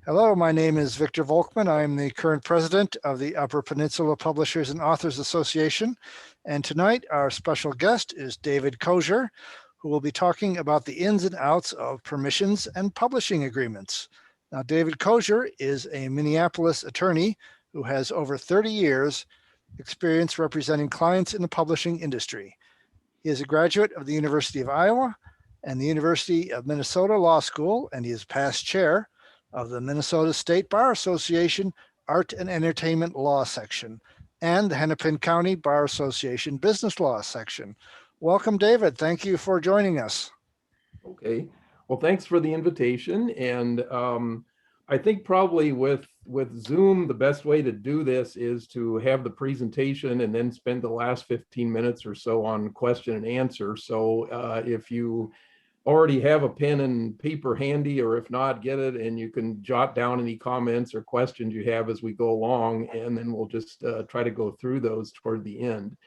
Hello, my name is Victor Volkman. I am the current president of the Upper Peninsula Publishers and Authors Association. And tonight, our special guest is David Koehser, who will be talking about the ins and outs of permissions and publishing agreements. Now, David Koehser is a Minneapolis attorney who has over 30 years experience representing clients in the publishing industry. He is a graduate of the University of Iowa and the University of Minnesota Law School, and he is past chair of the Minnesota State Bar Association Art and Entertainment Law Section and the Hennepin County Bar Association Business Law Section. Welcome, David. Thank you for joining us. Okay. Well, thanks for the invitation. And I think probably with Zoom, the best way to do this is to have the presentation and then spend the last 15 minutes or so on question and answer. So if you already have a pen and paper handy, or if not, get it and you can jot down any comments or questions you have as we go along, and then we'll just try to go through those toward the end.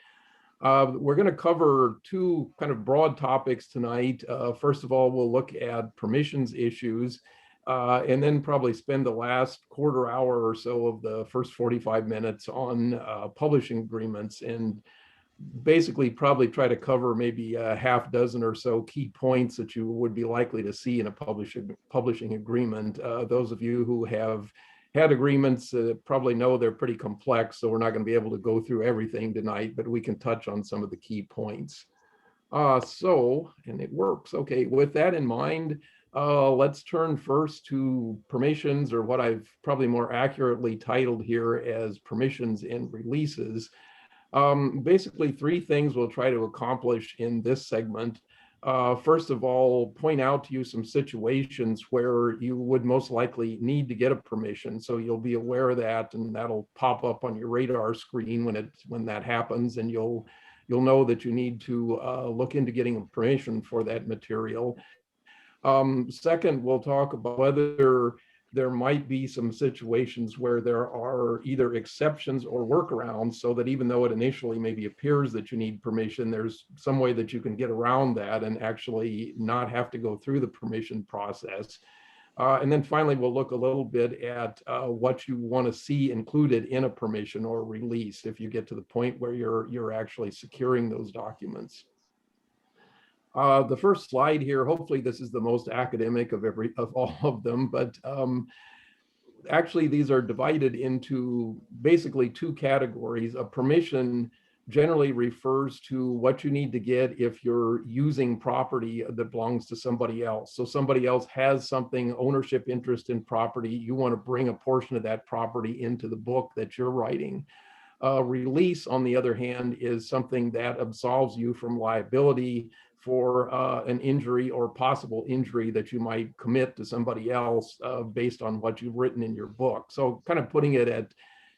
We're going to cover two kind of broad topics tonight. First of all, we'll look at permissions issues, and then probably spend the last quarter hour or so of the first 45 minutes on publishing agreements, and basically probably try to cover maybe a half dozen or so key points that you would be likely to see in a publishing agreement. Those of you who have had agreements probably know they're pretty complex, so we're not going to be able to go through everything tonight, but we can touch on some of the key points. And it works. Okay, with that in mind, let's turn first to permissions, or what I've probably more accurately titled here as permissions and releases. Basically, three things we'll try to accomplish in this segment. First of all, point out to you some situations where you would most likely need to get a permission, so you'll be aware of that, and that'll pop up on your radar screen when that happens, and you'll know that you need to look into getting a permission for that material. Second, we'll talk about whether there might be some situations where there are either exceptions or workarounds, so that even though it initially maybe appears that you need permission, there's some way that you can get around that and actually not have to go through the permission process. And then finally, we'll look a little bit at what you want to see included in a permission or release if you get to the point where you're actually securing those documents. The first slide here, hopefully this is the most academic of all of them, but actually these are divided into basically two categories. A permission generally refers to what you need to get if you're using property that belongs to somebody else. So somebody else has something, ownership interest in property, you want to bring a portion of that property into the book that you're writing. Release, on the other hand, is something that absolves you from liability for an injury or possible injury that you might commit to somebody else based on what you've written in your book. So kind of putting it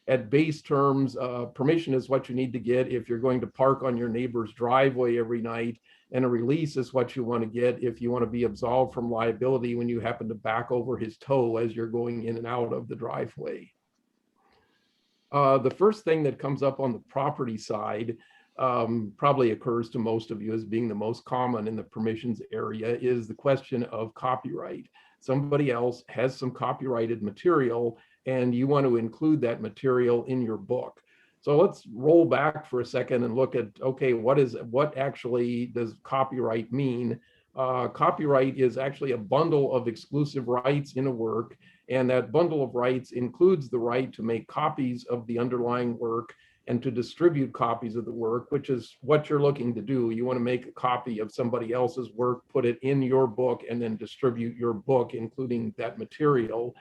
at base terms, permission is what you need to get if you're going to park on your neighbor's driveway every night, and a release is what you want to get if you want to be absolved from liability when you happen to back over his toe as you're going in and out of the driveway. The first thing that comes up on the property side probably occurs to most of you as being the most common in the permissions area is the question of copyright. Somebody else has some copyrighted material and you want to include that material in your book. So let's roll back for a second and look at, okay, what actually does copyright mean? Copyright is actually a bundle of exclusive rights in a work, and that bundle of rights includes the right to make copies of the underlying work and to distribute copies of the work, which is what you're looking to do. You want to make a copy of somebody else's work, put it in your book, and then distribute your book, including that material.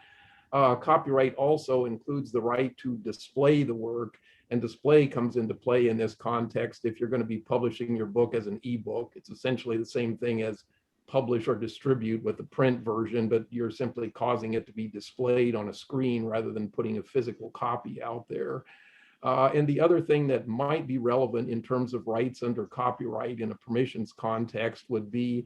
Copyright also includes the right to display the work, and display comes into play in this context if you're going to be publishing your book as an ebook. It's essentially the same thing as publish or distribute with the print version, but you're simply causing it to be displayed on a screen rather than putting a physical copy out there. And the other thing that might be relevant in terms of rights under copyright in a permissions context would be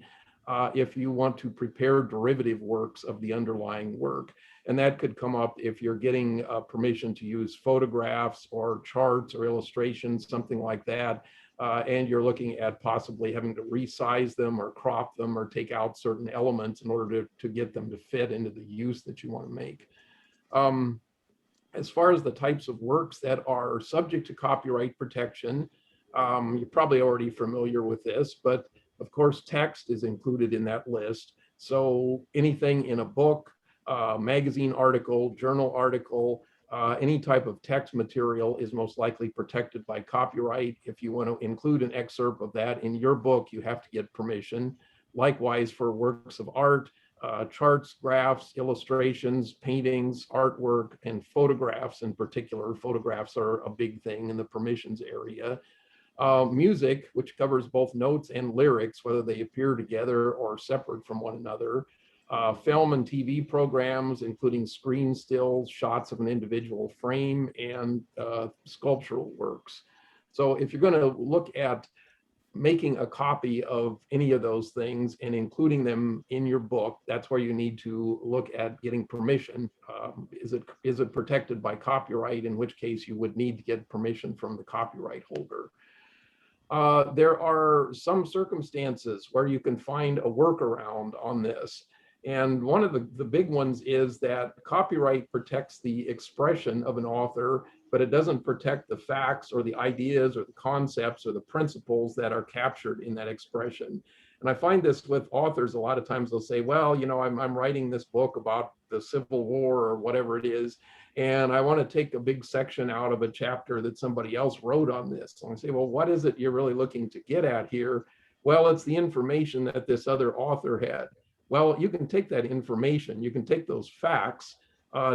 if you want to prepare derivative works of the underlying work. And that could come up if you're getting permission to use photographs or charts or illustrations, something like that. And you're looking at possibly having to resize them or crop them or take out certain elements in order to get them to fit into the use that you want to make. As far as the types of works that are subject to copyright protection, you're probably already familiar with this, but of course, text is included in that list. So anything in a book, magazine article, journal article, any type of text material is most likely protected by copyright. If you want to include an excerpt of that in your book, you have to get permission. Likewise for works of art, charts, graphs, illustrations, paintings, artwork, and photographs in particular. Photographs are a big thing in the permissions area. Music, which covers both notes and lyrics, whether they appear together or separate from one another. Film and TV programs, including screen stills, shots of an individual frame, and sculptural works. So if you're going to look at making a copy of any of those things and including them in your book, that's where you need to look at getting permission. Is it protected by copyright, in which case you would need to get permission from the copyright holder. There are some circumstances where you can find a workaround on this. And one of the big ones is that copyright protects the expression of an author, but it doesn't protect the facts or the ideas or the concepts or the principles that are captured in that expression. And I find this with authors, a lot of times they'll say, well, you know, I'm writing this book about the Civil War or whatever it is, and I want to take a big section out of a chapter that somebody else wrote on this. So I say, well, what is it you're really looking to get at here? Well, it's the information that this other author had. Well, you can take that information, you can take those facts,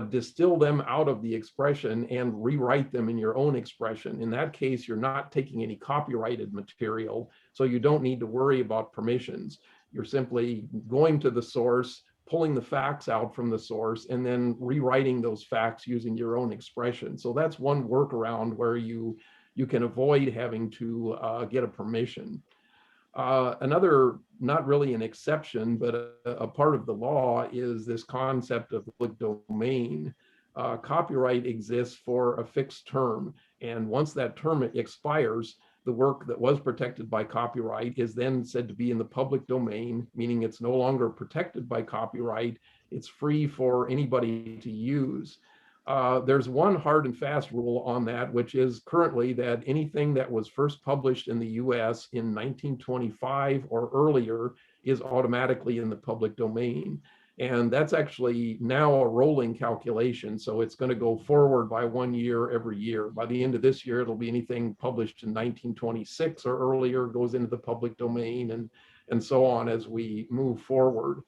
distill them out of the expression and rewrite them in your own expression. In that case, you're not taking any copyrighted material, so you don't need to worry about permissions. You're simply going to the source, pulling the facts out from the source, and then rewriting those facts using your own expression. So that's one workaround where you can avoid having to get a permission. Another, not really an exception, but a part of the law is this concept of public domain. Copyright exists for a fixed term, and once that term expires, the work that was protected by copyright is then said to be in the public domain, meaning it's no longer protected by copyright. It's free for anybody to use. There's one hard and fast rule on that, which is currently that anything that was first published in the US in 1925 or earlier is automatically in the public domain. And that's actually now a rolling calculation. So it's going to go forward by 1 year every year. By the end of this year, it'll be anything published in 1926 or earlier goes into the public domain, and so on as we move forward.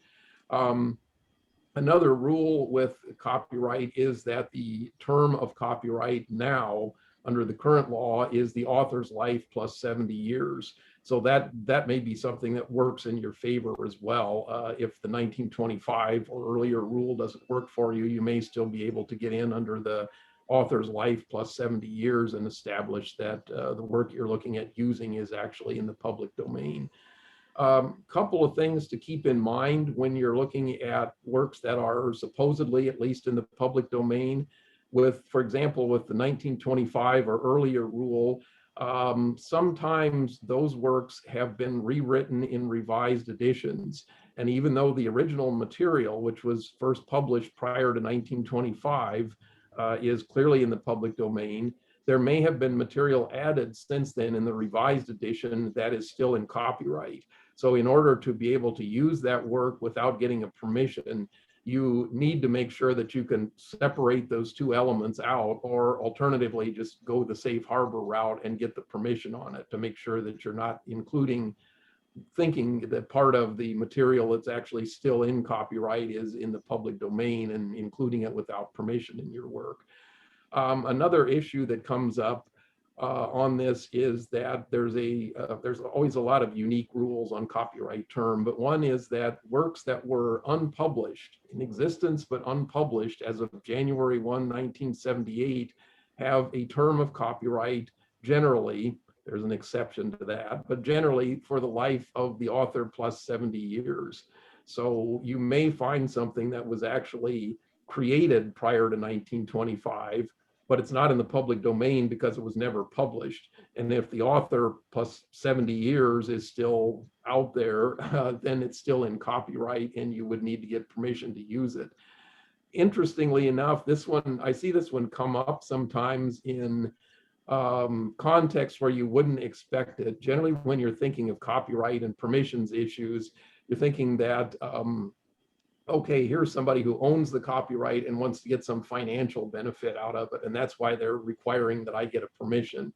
Another rule with copyright is that the term of copyright now under the current law is the author's life plus 70 years. So that may be something that works in your favor as well. If the 1925 or earlier rule doesn't work for you, you may still be able to get in under the author's life plus 70 years and establish that the work you're looking at using is actually in the public domain. Couple of things to keep in mind when you're looking at works that are supposedly at least in the public domain. For example, with the 1925 or earlier rule, sometimes those works have been rewritten in revised editions. And even though the original material, which was first published prior to 1925, is clearly in the public domain, there may have been material added since then in the revised edition that is still in copyright. So in order to be able to use that work without getting a permission, you need to make sure that you can separate those two elements out, or alternatively, just go the safe harbor route and get the permission on it to make sure that you're not thinking that part of the material that's actually still in copyright is in the public domain and including it without permission in your work. Another issue that comes up on this is that there's always a lot of unique rules on copyright term, but one is that works that were unpublished, in existence but unpublished as of January 1, 1978, have a term of copyright generally. There's an exception to that, but generally for the life of the author plus 70 years. So you may find something that was actually created prior to 1925, but it's not in the public domain because it was never published. And if the author plus 70 years is still out there, then it's still in copyright and you would need to get permission to use it. interestingly enough, this one, I see this one come up sometimes in context where you wouldn't expect it. Generally, when you're thinking of copyright and permissions issues, you're thinking that, okay, here's somebody who owns the copyright and wants to get some financial benefit out of it, and that's why they're requiring that I get a permission.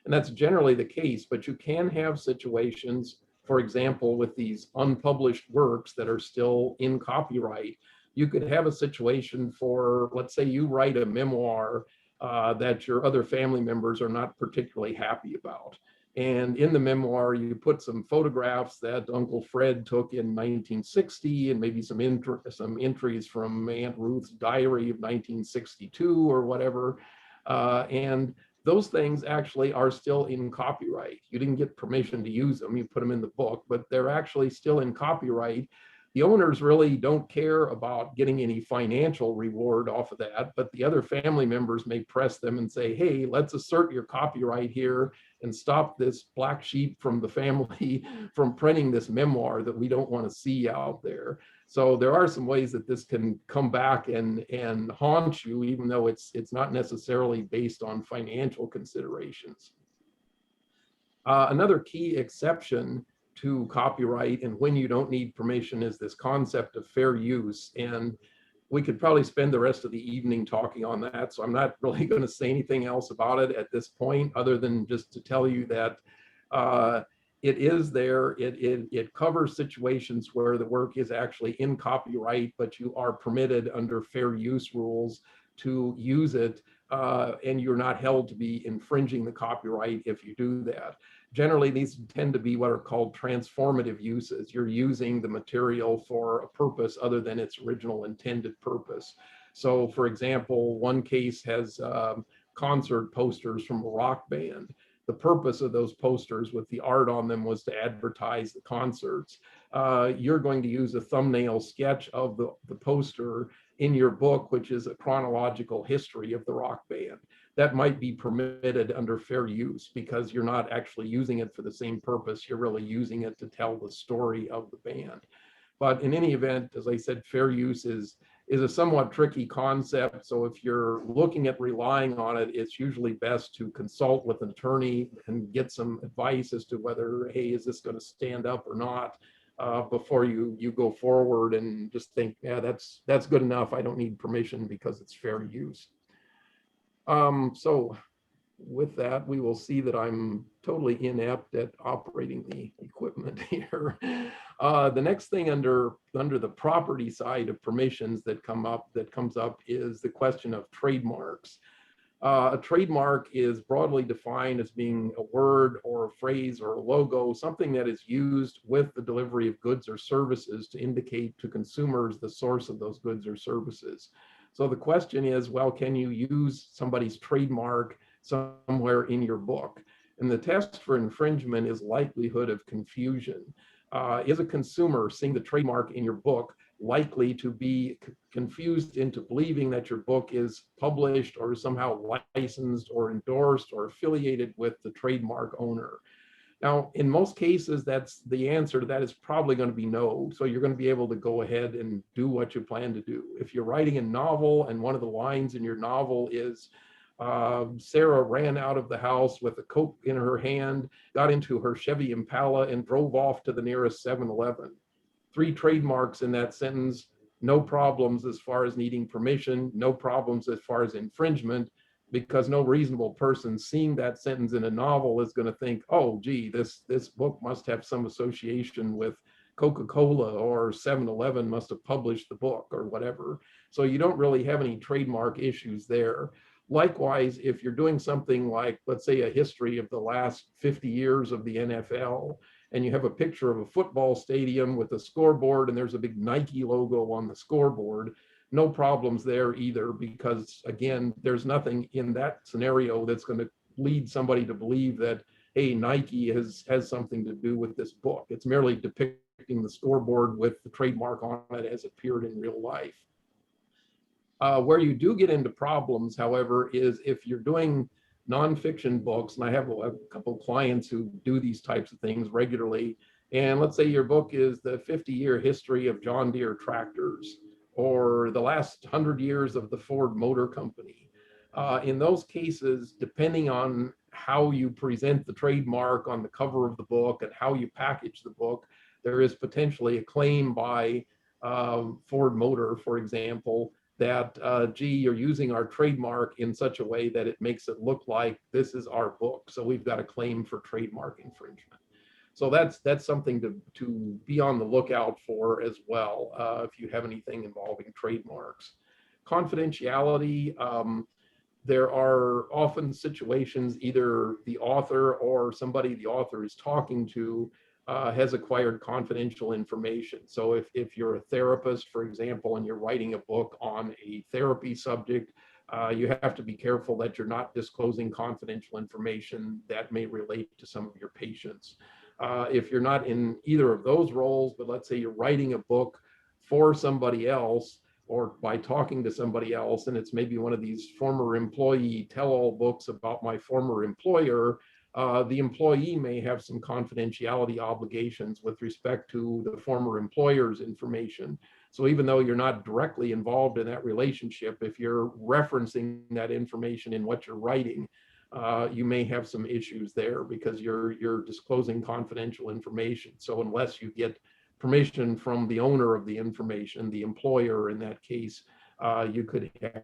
And that's generally the case, but you can have situations, for example, with these unpublished works that are still in copyright. You could have a situation for, let's say you write a memoir that your other family members are not particularly happy about. And in the memoir, you put some photographs that Uncle Fred took in 1960 and maybe some entries from Aunt Ruth's diary of 1962 or whatever. And those things actually are still in copyright. You didn't get permission to use them, you put them in the book, but they're actually still in copyright. The owners really don't care about getting any financial reward off of that, but the other family members may press them and say, hey, let's assert your copyright here and stop this black sheep from the family from printing this memoir that we don't want to see out there. So there are some ways that this can come back and haunt you, even though it's not necessarily based on financial considerations. Another key exception to copyright and when you don't need permission is this concept of fair use. And we could probably spend the rest of the evening talking on that. So I'm not really going to say anything else about it at this point, other than just to tell you that it is there. It covers situations where the work is actually in copyright, but you are permitted under fair use rules to use it, and you're not held to be infringing the copyright if you do that. Generally, these tend to be what are called transformative uses. You're using the material for a purpose other than its original intended purpose. So, for example, one case has concert posters from a rock band. The purpose of those posters with the art on them was to advertise the concerts. You're going to use a thumbnail sketch of the poster in your book, which is a chronological history of the rock band. That might be permitted under fair use because you're not actually using it for the same purpose. You're really using it to tell the story of the band. But in any event, as I said, fair use is a somewhat tricky concept. So if you're looking at relying on it, it's usually best to consult with an attorney and get some advice as to whether, hey, is this going to stand up or not, before you go forward and just think, yeah, that's good enough. I don't need permission because it's fair use. So with that, we will see that I'm totally inept at operating the equipment here. The next thing under the property side of permissions that comes up is the question of trademarks. A trademark is broadly defined as being a word or a phrase or a logo, something that is used with the delivery of goods or services to indicate to consumers the source of those goods or services. So the question is, well, can you use somebody's trademark somewhere in your book? And the test for infringement is likelihood of confusion. Is a consumer seeing the trademark in your book likely to be confused into believing that your book is published or somehow licensed or endorsed or affiliated with the trademark owner? Now, in most cases, that's the answer to that is probably going to be no. So you're going to be able to go ahead and do what you plan to do. If you're writing a novel and one of the lines in your novel is, Sarah ran out of the house with a Coke in her hand, got into her Chevy Impala, and drove off to the nearest 7-Eleven. 3 trademarks in that sentence, no problems as far as needing permission, no problems as far as infringement, because no reasonable person seeing that sentence in a novel is going to think, oh, gee, this book must have some association with Coca-Cola, or 7-Eleven must have published the book or whatever. So you don't really have any trademark issues there. Likewise, if you're doing something like, let's say, a history of the last 50 years of the NFL, and you have a picture of a football stadium with a scoreboard and there's a big Nike logo on the scoreboard, no problems there either, because again, there's nothing in that scenario that's going to lead somebody to believe that, hey, Nike has something to do with this book. It's merely depicting the scoreboard with the trademark on it as appeared in real life. Where you do get into problems, however, is if you're doing nonfiction books, and I have a couple clients who do these types of things regularly, and let's say your book is the 50-year history of John Deere tractors. or the last 100 years of the Ford Motor Company. In those cases, depending on how you present the trademark on the cover of the book and how you package the book, there is potentially a claim by Ford Motor, for example, that, gee, you're using our trademark in such a way that it makes it look like this is our book. So we've got a claim for trademark infringement. So that's something to be on the lookout for as well, if you have anything involving trademarks. Confidentiality, there are often situations either the author or somebody the author is talking to has acquired confidential information. So if you're a therapist, for example, and you're writing a book on a therapy subject, you have to be careful that you're not disclosing confidential information that may relate to some of your patients. If you're not in either of those roles, but let's say you're writing a book for somebody else, or by talking to somebody else, and it's maybe one of these former employee tell-all books about my former employer, the employee may have some confidentiality obligations with respect to the former employer's information. So even though you're not directly involved in that relationship, if you're referencing that information in what you're writing, you may have some issues there because you're disclosing confidential information. So unless you get permission from the owner of the information, the employer in that case, you could have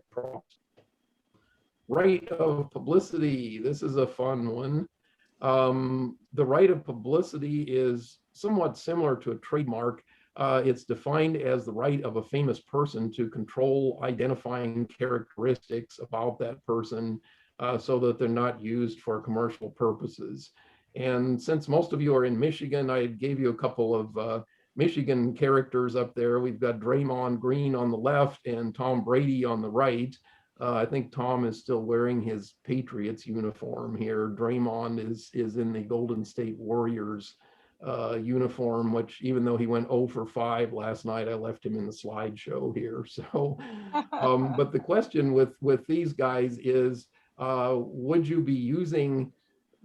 problems. Right of publicity, this is a fun one. The right of publicity is somewhat similar to a trademark. It's defined as the right of a famous person to control identifying characteristics about that person so that they're not used for commercial purposes. And since most of you are in Michigan, I gave you a couple of Michigan characters up there. We've got Draymond Green on the left and Tom Brady on the right. I think Tom is still wearing his Patriots uniform here. Draymond is in the Golden State Warriors uniform, which even though he went 0 for 5 last night, I left him in the slideshow here. So, but the question with these guys is, would you be using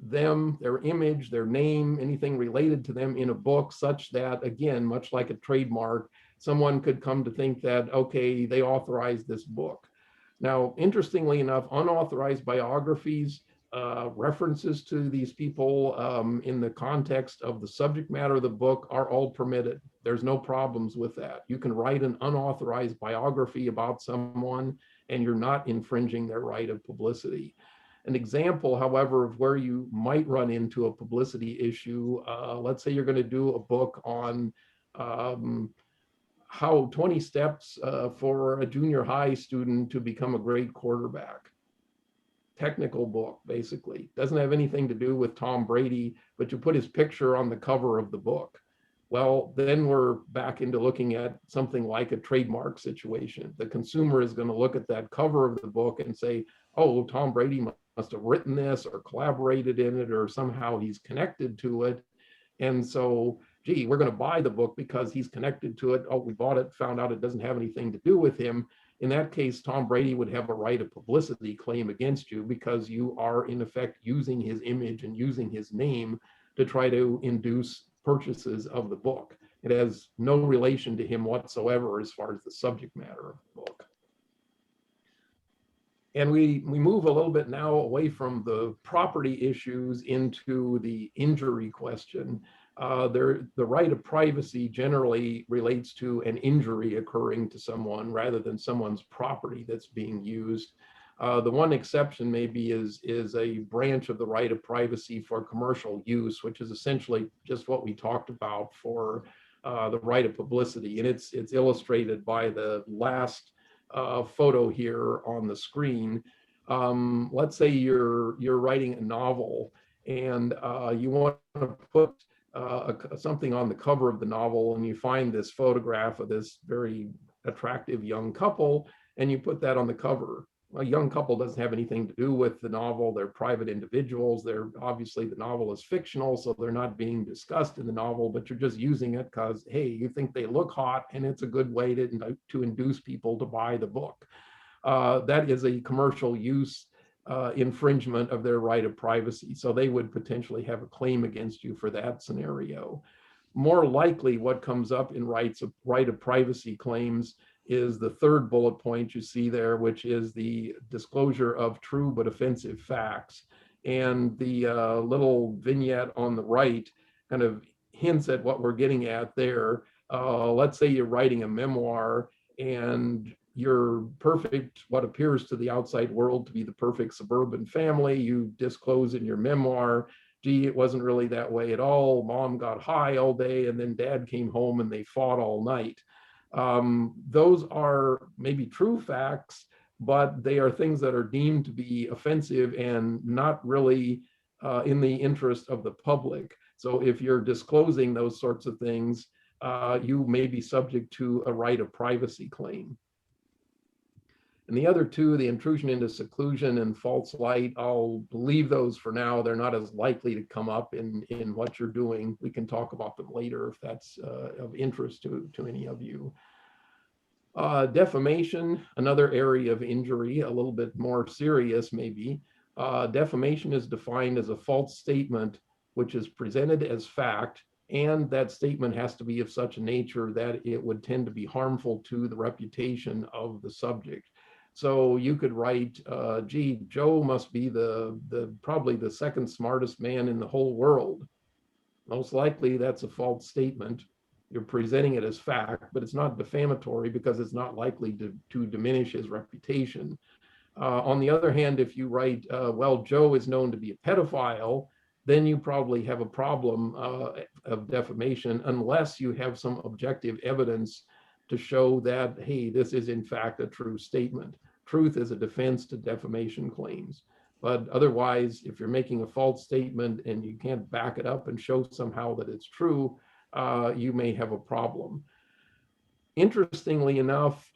them, their image, their name, anything related to them in a book such that, again, much like a trademark, someone could come to think that, okay, they authorized this book. Now, interestingly enough, unauthorized biographies, references to these people in the context of the subject matter of the book are all permitted. There's no problems with that. You can write an unauthorized biography about someone and you're not infringing their right of publicity. An example, however, of where you might run into a publicity issue, let's say you're going to do a book on how 20 steps for a junior high student to become a great quarterback. Technical book, basically. Doesn't have anything to do with Tom Brady, but you put his picture on the cover of the book. Well, then we're back into looking at something like a trademark situation. The consumer is going to look at that cover of the book and say, oh, Tom Brady must have written this or collaborated in it or somehow he's connected to it. And so, gee, we're going to buy the book because he's connected to it. Oh, we bought it, found out it doesn't have anything to do with him. In that case, Tom Brady would have a right of publicity claim against you because you are in effect using his image and using his name to try to induce purchases of the book. It has no relation to him whatsoever as far as the subject matter of the book. And we move a little bit now away from the property issues into the injury question. The right of privacy generally relates to an injury occurring to someone rather than someone's property that's being used. The one exception maybe is a branch of the right of privacy for commercial use, which is essentially just what we talked about for the right of publicity. And it's illustrated by the last photo here on the screen. Let's say you're writing a novel and you want to put something on the cover of the novel, and you find this photograph of this very attractive young couple, and you put that on the cover. A young couple doesn't have anything to do with the novel. They're private individuals. They're obviously, the novel is fictional, so they're not being discussed in the novel, but you're just using it because, hey, you think they look hot and it's a good way to induce people to buy the book. That is a commercial use infringement of their right of privacy. So they would potentially have a claim against you for that scenario. More likely what comes up in right of privacy claims is the third bullet point you see there, which is the disclosure of true but offensive facts. And the little vignette on the right kind of hints at what we're getting at there. Let's say you're writing a memoir and you're perfect, what appears to the outside world to be the perfect suburban family. You disclose in your memoir, gee, it wasn't really that way at all. Mom got high all day and then dad came home and they fought all night. Those are maybe true facts, but they are things that are deemed to be offensive and not really in the interest of the public. So if you're disclosing those sorts of things, you may be subject to a right of privacy claim. And the other two, the intrusion into seclusion and false light, I'll leave those for now. They're not as likely to come up in what you're doing. We can talk about them later if that's of interest to any of you. Defamation, another area of injury, a little bit more serious maybe. Defamation is defined as a false statement which is presented as fact, and that statement has to be of such a nature that it would tend to be harmful to the reputation of the subject. So you could write, gee, Joe must be probably the second smartest man in the whole world. Most likely that's a false statement. You're presenting it as fact, but it's not defamatory because it's not likely to diminish his reputation. On the other hand, if you write, well, Joe is known to be a pedophile, then you probably have a problem of defamation unless you have some objective evidence to show that, hey, this is in fact a true statement. Truth is a defense to defamation claims. But otherwise, if you're making a false statement and you can't back it up and show somehow that it's true, you may have a problem. Interestingly enough,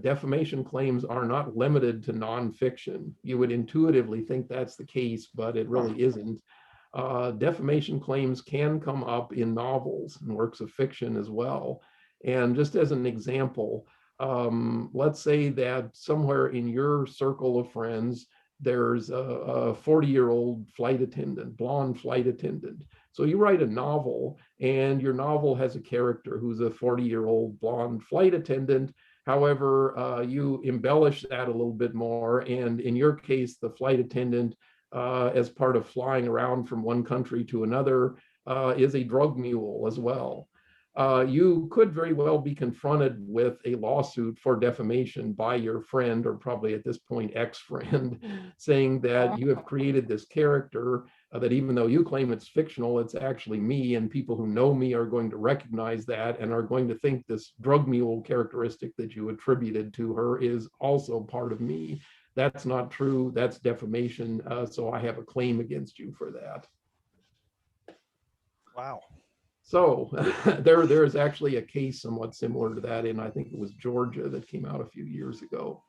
defamation claims are not limited to nonfiction. You would intuitively think that's the case, but it really isn't. Defamation claims can come up in novels and works of fiction as well. And just as an example, let's say that somewhere in your circle of friends, there's a 40-year-old flight attendant, blonde flight attendant. So you write a novel and your novel has a character who's a 40-year-old blonde flight attendant. However, you embellish that a little bit more. And in your case, the flight attendant, as part of flying around from one country to another, is a drug mule as well. You could very well be confronted with a lawsuit for defamation by your friend, or probably at this point ex-friend, saying that you have created this character that even though you claim it's fictional, it's actually me, and people who know me are going to recognize that and are going to think this drug mule characteristic that you attributed to her is also part of me. That's not true. That's defamation. So I have a claim against you for that. Wow. So there is actually a case somewhat similar to that in, I think it was Georgia, that came out a few years ago.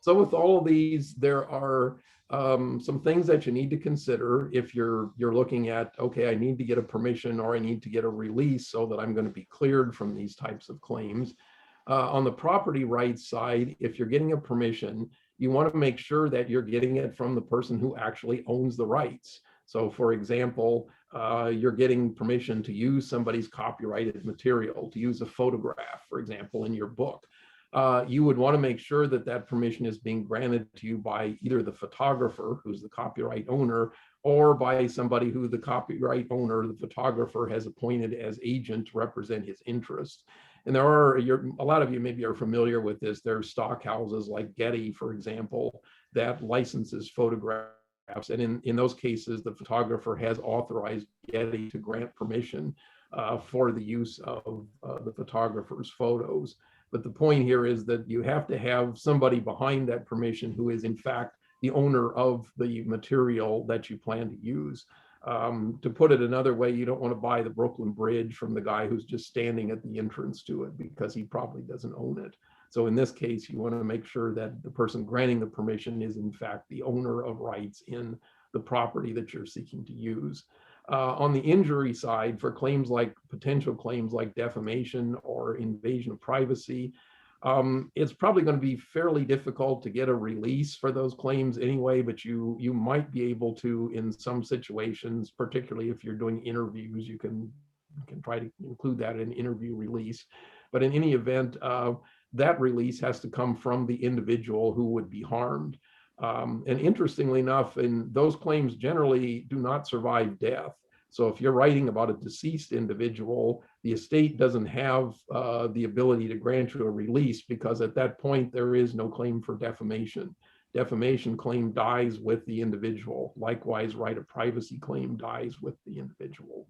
So with all of these, there are some things that you need to consider if you're looking at, okay, I need to get a permission or I need to get a release so that I'm going to be cleared from these types of claims. On the property rights side, if you're getting a permission, you want to make sure that you're getting it from the person who actually owns the rights. So for example, you're getting permission to use somebody's copyrighted material, to use a photograph, for example, in your book. You would want to make sure that that permission is being granted to you by either the photographer, who's the copyright owner, or by somebody who the copyright owner, the photographer, has appointed as agent to represent his interests. And there are, a lot of you maybe are familiar with this. There are stock houses like Getty, for example, that licenses photographs. And in those cases, the photographer has authorized Getty to grant permission for the use of the photographer's photos. But the point here is that you have to have somebody behind that permission who is in fact the owner of the material that you plan to use. To put it another way, you don't want to buy the Brooklyn Bridge from the guy who's just standing at the entrance to it because he probably doesn't own it. So in this case, you want to make sure that the person granting the permission is in fact the owner of rights in the property that you're seeking to use. On the injury side, for claims like potential claims like defamation or invasion of privacy, it's probably going to be fairly difficult to get a release for those claims anyway, but you might be able to in some situations, particularly if you're doing interviews, you can You can try to include that in interview release. But in any event, that release has to come from the individual who would be harmed. And interestingly enough, and those claims generally do not survive death. So if you're writing about a deceased individual, the estate doesn't have the ability to grant you a release, because at that point there is no claim for defamation. Defamation claim dies with the individual. Likewise, right of privacy claim dies with the individual.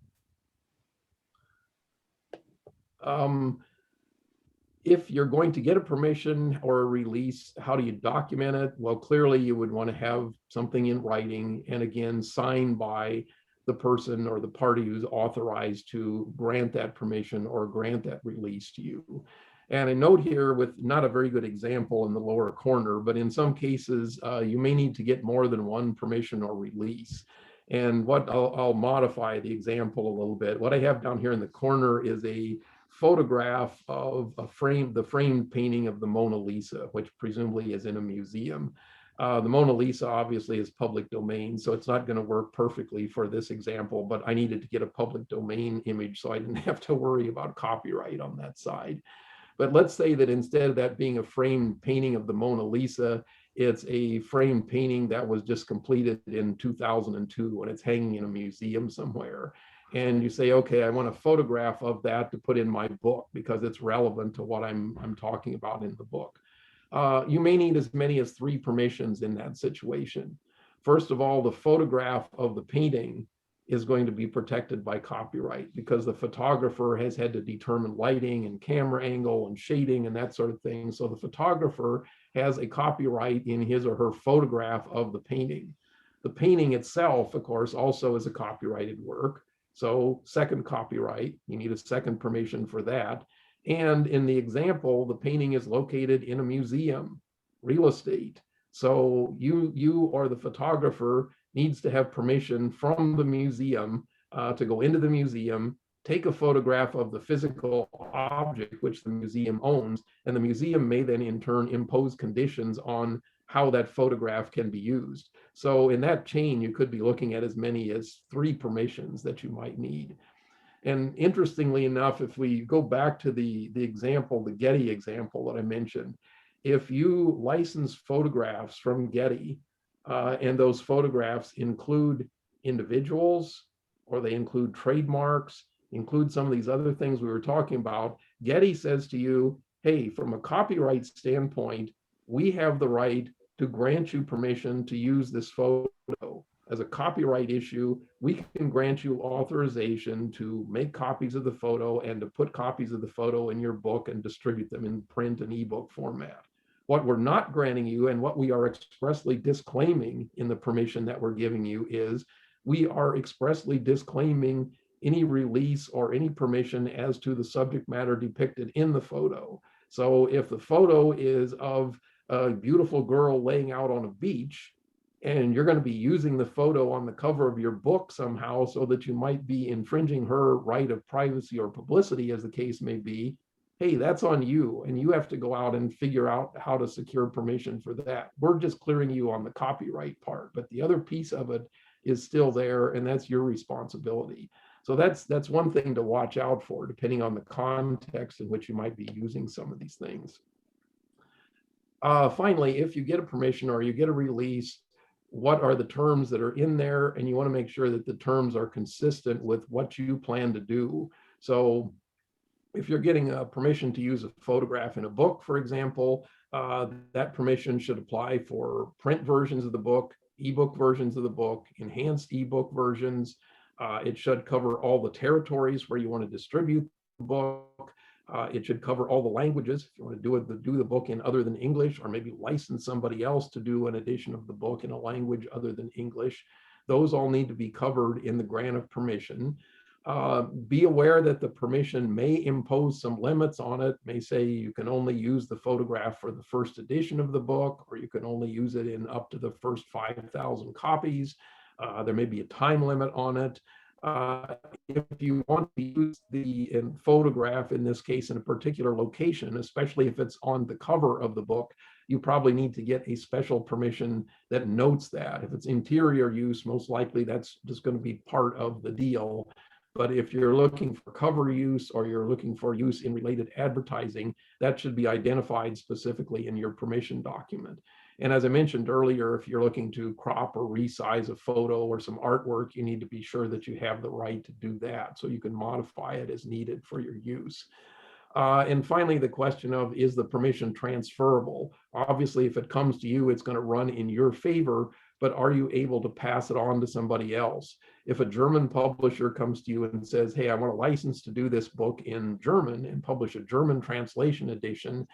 If you're going to get a permission or a release, how do you document it? Well, clearly you would want to have something in writing, and again, signed by the person or the party who's authorized to grant that permission or grant that release to you. And a note here with not a very good example in the lower corner, but in some cases, you may need to get more than one permission or release. And what I'll modify the example a little bit. What I have down here in the corner is a photograph of the framed painting of the Mona Lisa, which presumably is in a museum. The Mona Lisa obviously is public domain, so it's not going to work perfectly for this example, but I needed to get a public domain image so I didn't have to worry about copyright on that side. But let's say that instead of that being a framed painting of the Mona Lisa, it's a framed painting that was just completed in 2002 and it's hanging in a museum somewhere. And you say, okay, I want a photograph of that to put in my book because it's relevant to what I'm talking about in the book. You may need as many as 3 permissions in that situation. First of all, the photograph of the painting is going to be protected by copyright because the photographer has had to determine lighting and camera angle and shading and that sort of thing. So the photographer has a copyright in his or her photograph of the painting. The painting itself, of course, also is a copyrighted work. So second copyright, you need a second permission for that. And in the example, the painting is located in a museum, real estate. So you or the photographer needs to have permission from the museum to go into the museum, take a photograph of the physical object which the museum owns, and the museum may then in turn impose conditions on how that photograph can be used. So in that chain, you could be looking at as many as 3 permissions that you might need. And interestingly enough, if we go back to the example, the Getty example that I mentioned, if you license photographs from Getty and those photographs include individuals or they include trademarks, include some of these other things we were talking about, Getty says to you, hey, from a copyright standpoint, we have the right to grant you permission to use this photo. As a copyright issue, we can grant you authorization to make copies of the photo and to put copies of the photo in your book and distribute them in print and ebook format. What we're not granting you and what we are expressly disclaiming in the permission that we're giving you is we are expressly disclaiming any release or any permission as to the subject matter depicted in the photo. So if the photo is of a beautiful girl laying out on a beach, and you're going to be using the photo on the cover of your book somehow so that you might be infringing her right of privacy or publicity, as the case may be, hey, that's on you. And you have to go out and figure out how to secure permission for that. We're just clearing you on the copyright part, but the other piece of it is still there, and that's your responsibility. So that's one thing to watch out for, depending on the context in which you might be using some of these things. Finally, if you get a permission or you get a release, what are the terms that are in there? And you want to make sure that the terms are consistent with what you plan to do. So if you're getting a permission to use a photograph in a book, for example, that permission should apply for print versions of the book, ebook versions of the book, enhanced ebook versions. It should cover all the territories where you want to distribute the book. It should cover all the languages. If you want to do the book in other than English, or maybe license somebody else to do an edition of the book in a language other than English, those all need to be covered in the grant of permission. Be aware that the permission may impose some limits on it, may say you can only use the photograph for the first edition of the book, or you can only use it in up to the first 5,000 copies. There may be a time limit on it. If you want to use the photograph, in this case, in a particular location, especially if it's on the cover of the book, you probably need to get a special permission that notes that. If it's interior use, most likely that's just going to be part of the deal. But if you're looking for cover use or you're looking for use in related advertising, that should be identified specifically in your permission document. And as I mentioned earlier, if you're looking to crop or resize a photo or some artwork, you need to be sure that you have the right to do that so you can modify it as needed for your use. And finally, the question of, is the permission transferable? Obviously, if it comes to you, it's going to run in your favor, but are you able to pass it on to somebody else? If a German publisher comes to you and says, hey, I want a license to do this book in German and publish a German translation edition,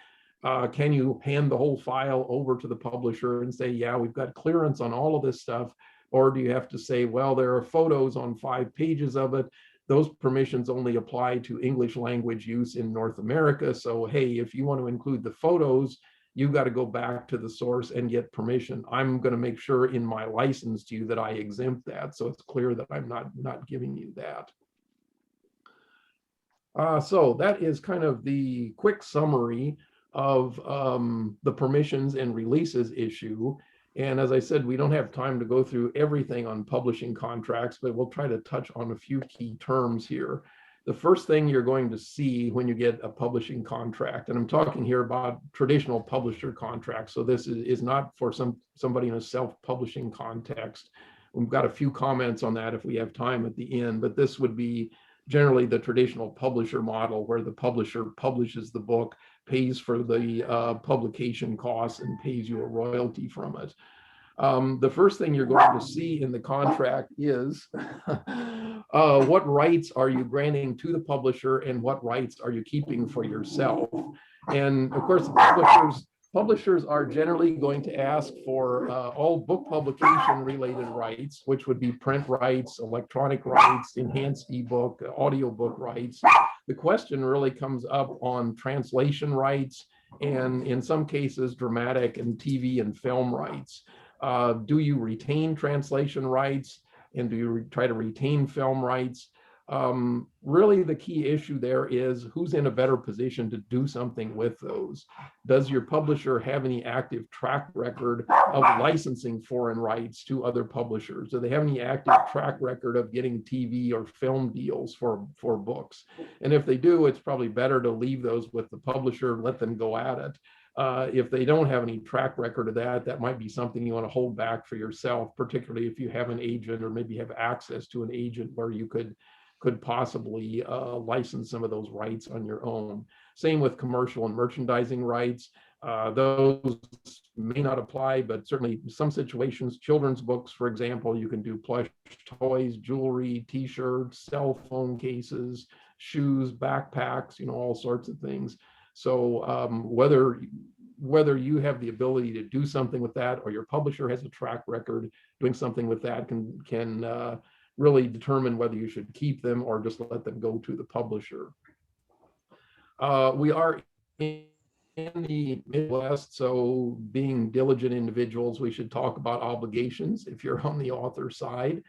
can you hand the whole file over to the publisher and say, yeah, we've got clearance on all of this stuff? Or do you have to say, well, there are photos on 5 pages of it. Those permissions only apply to English language use in North America. So, hey, if you want to include the photos, you've got to go back to the source and get permission. I'm going to make sure in my license to you that I exempt that. So it's clear that I'm not giving you that. So that is kind of the quick summary of the permissions and releases issue. And as I said, we don't have time to go through everything on publishing contracts, but we'll try to touch on a few key terms here. The first thing you're going to see when you get a publishing contract, and I'm talking here about traditional publisher contracts, so this is not for somebody in a self-publishing context. We've got a few comments on that if we have time at the end, but this would be generally the traditional publisher model where the publisher publishes the book, pays for the publication costs, and pays you a royalty from it. The first thing you're going to see in the contract is what rights are you granting to the publisher and what rights are you keeping for yourself. And of course, publishers are generally going to ask for all book publication related rights, which would be print rights, electronic rights, enhanced ebook, audiobook rights. The question really comes up on translation rights and in some cases dramatic and TV and film rights. Do you retain translation rights and do you try to retain film rights? Really the key issue there is who's in a better position to do something with those. Does your publisher have any active track record of licensing foreign rights to other publishers? Do they have any active track record of getting TV or film deals for books? And if they do, it's probably better to leave those with the publisher, let them go at it. If they don't have any track record of that, that might be something you want to hold back for yourself, particularly if you have an agent or maybe have access to an agent where you could possibly license some of those rights on your own. Same with commercial and merchandising rights. Those may not apply, but certainly in some situations, children's books, for example, you can do plush toys, jewelry, t-shirts, cell phone cases, shoes, backpacks, all sorts of things. So whether you have the ability to do something with that or your publisher has a track record doing something with that can really determine whether you should keep them or just let them go to the publisher. We are in the Midwest, so being diligent individuals, we should talk about obligations if you're on the author side.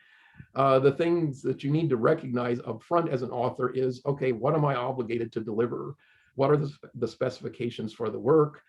The things that you need to recognize up front as an author is, okay, what am I obligated to deliver? What are the specifications for the work?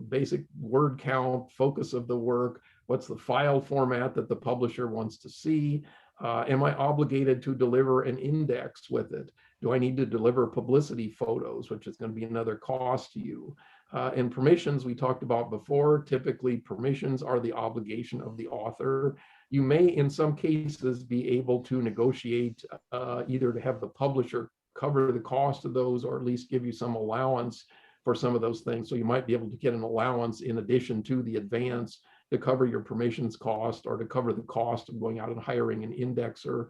Basic word count, focus of the work, what's the file format that the publisher wants to see? Am I obligated to deliver an index with it? Do I need to deliver publicity photos, which is going to be another cost to you? And permissions we talked about before, typically permissions are the obligation of the author. You may, in some cases, be able to negotiate either to have the publisher cover the cost of those or at least give you some allowance for some of those things. So you might be able to get an allowance in addition to the advance to cover your permissions cost or to cover the cost of going out and hiring an indexer.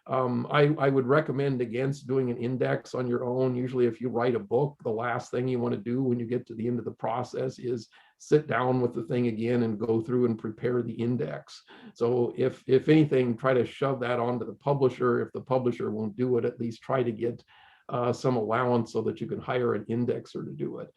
I would recommend against doing an index on your own. Usually if you write a book, the last thing you want to do when you get to the end of the process is sit down with the thing again and go through and prepare the index. So if anything, try to shove that onto the publisher. If the publisher won't do it, at least try to get some allowance so that you can hire an indexer to do it.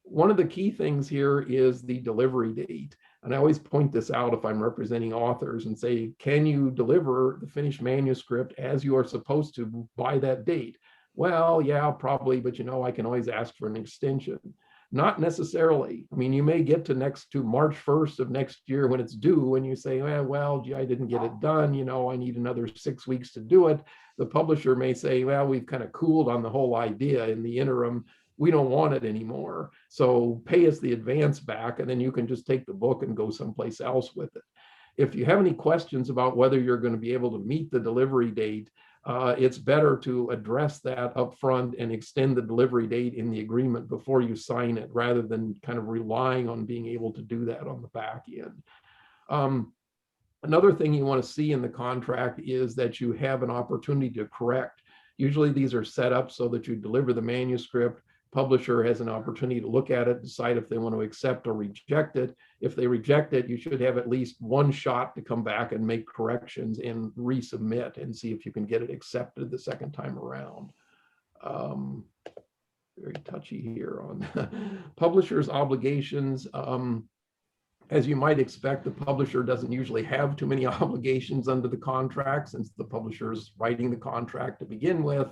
One of the key things here is the delivery date. And I always point this out if I'm representing authors and say, can you deliver the finished manuscript as you are supposed to by that date? Well, yeah, probably, but I can always ask for an extension. Not necessarily. I mean, you may get to March 1st of next year when it's due, and you say, well, gee, I didn't get it done. I need another 6 weeks to do it. The publisher may say, well, we've kind of cooled on the whole idea in the interim. We don't want it anymore. So pay us the advance back, and then you can just take the book and go someplace else with it. If you have any questions about whether you're going to be able to meet the delivery date, it's better to address that up front and extend the delivery date in the agreement before you sign it, rather than kind of relying on being able to do that on the back end. Another thing you want to see in the contract is that you have an opportunity to correct. Usually these are set up so that you deliver the manuscript. Publisher has an opportunity to look at it, decide if they want to accept or reject it. If they reject it, you should have at least one shot to come back and make corrections and resubmit and see if you can get it accepted the second time around. Very touchy here on publisher's obligations. As you might expect, the publisher doesn't usually have too many obligations under the contract, since the publisher is writing the contract to begin with.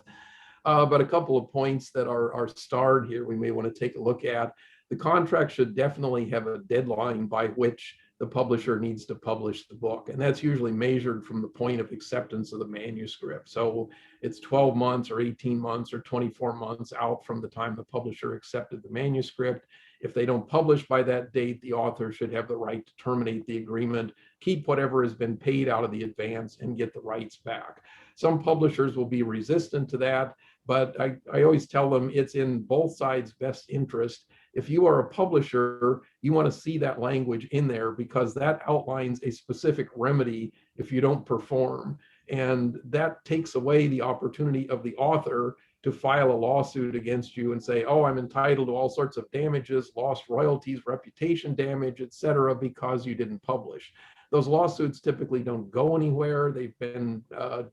But a couple of points that are starred here we may want to take a look at. The contract should definitely have a deadline by which the publisher needs to publish the book. And that's usually measured from the point of acceptance of the manuscript. So it's 12 months or 18 months or 24 months out from the time the publisher accepted the manuscript. If they don't publish by that date, the author should have the right to terminate the agreement, keep whatever has been paid out of the advance, and get the rights back. Some publishers will be resistant to that, but I always tell them it's in both sides' best interest. If you are a publisher, you want to see that language in there, because that outlines a specific remedy if you don't perform. And that takes away the opportunity of the author to file a lawsuit against you and say, oh, I'm entitled to all sorts of damages, lost royalties, reputation damage, etc., because you didn't publish. Those lawsuits typically don't go anywhere. They've been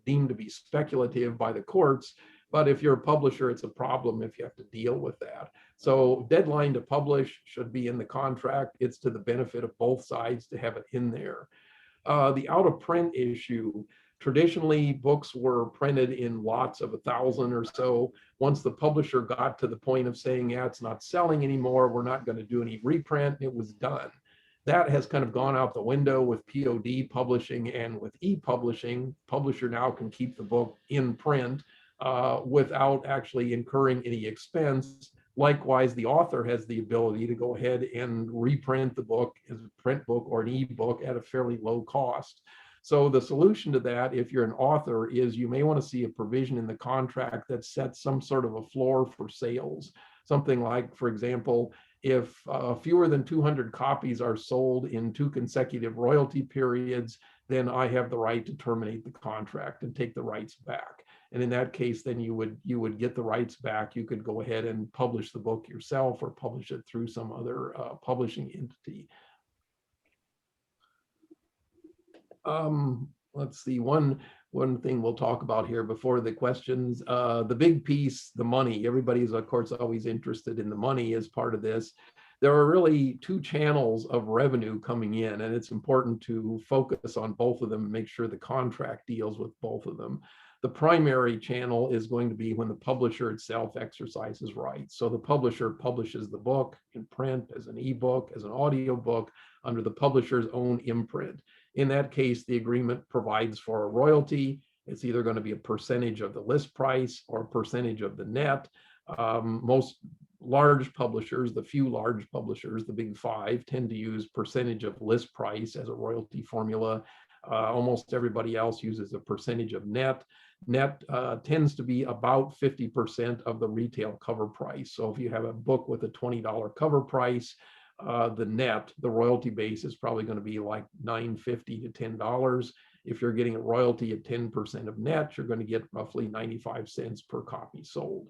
deemed to be speculative by the courts. But if you're a publisher, it's a problem if you have to deal with that. So deadline to publish should be in the contract. It's to the benefit of both sides to have it in there. The out of print issue. Traditionally, books were printed in lots of 1,000 or so. Once the publisher got to the point of saying, yeah, it's not selling anymore, we're not going to do any reprint, it was done. That has kind of gone out the window with POD publishing and with e-publishing. Publisher now can keep the book in print without actually incurring any expense. Likewise, the author has the ability to go ahead and reprint the book as a print book or an e-book at a fairly low cost. So the solution to that, if you're an author, is you may want to see a provision in the contract that sets some sort of a floor for sales. Something like, for example, if fewer than 200 copies are sold in 2 consecutive royalty periods, then I have the right to terminate the contract and take the rights back. And in that case, then you would get the rights back. You could go ahead and publish the book yourself or publish it through some other publishing entity. Let's see, one thing we'll talk about here before the questions, the big piece, the money. Everybody is, of course, always interested in the money as part of this. There are really 2 channels of revenue coming in, and it's important to focus on both of them and make sure the contract deals with both of them. The primary channel is going to be when the publisher itself exercises rights. So the publisher publishes the book in print, as an ebook, as an audiobook, under the publisher's own imprint. In that case, the agreement provides for a royalty. It's either going to be a percentage of the list price or a percentage of the net. Most large publishers, the few large publishers, the big 5, tend to use percentage of list price as a royalty formula. Almost everybody else uses a percentage of net. Net tends to be about 50% of the retail cover price. So if you have a book with a $20 cover price, the royalty base is probably going to be like $9.50 to $10. If you're getting a royalty at 10% of net, you're going to get roughly 95 cents per copy sold.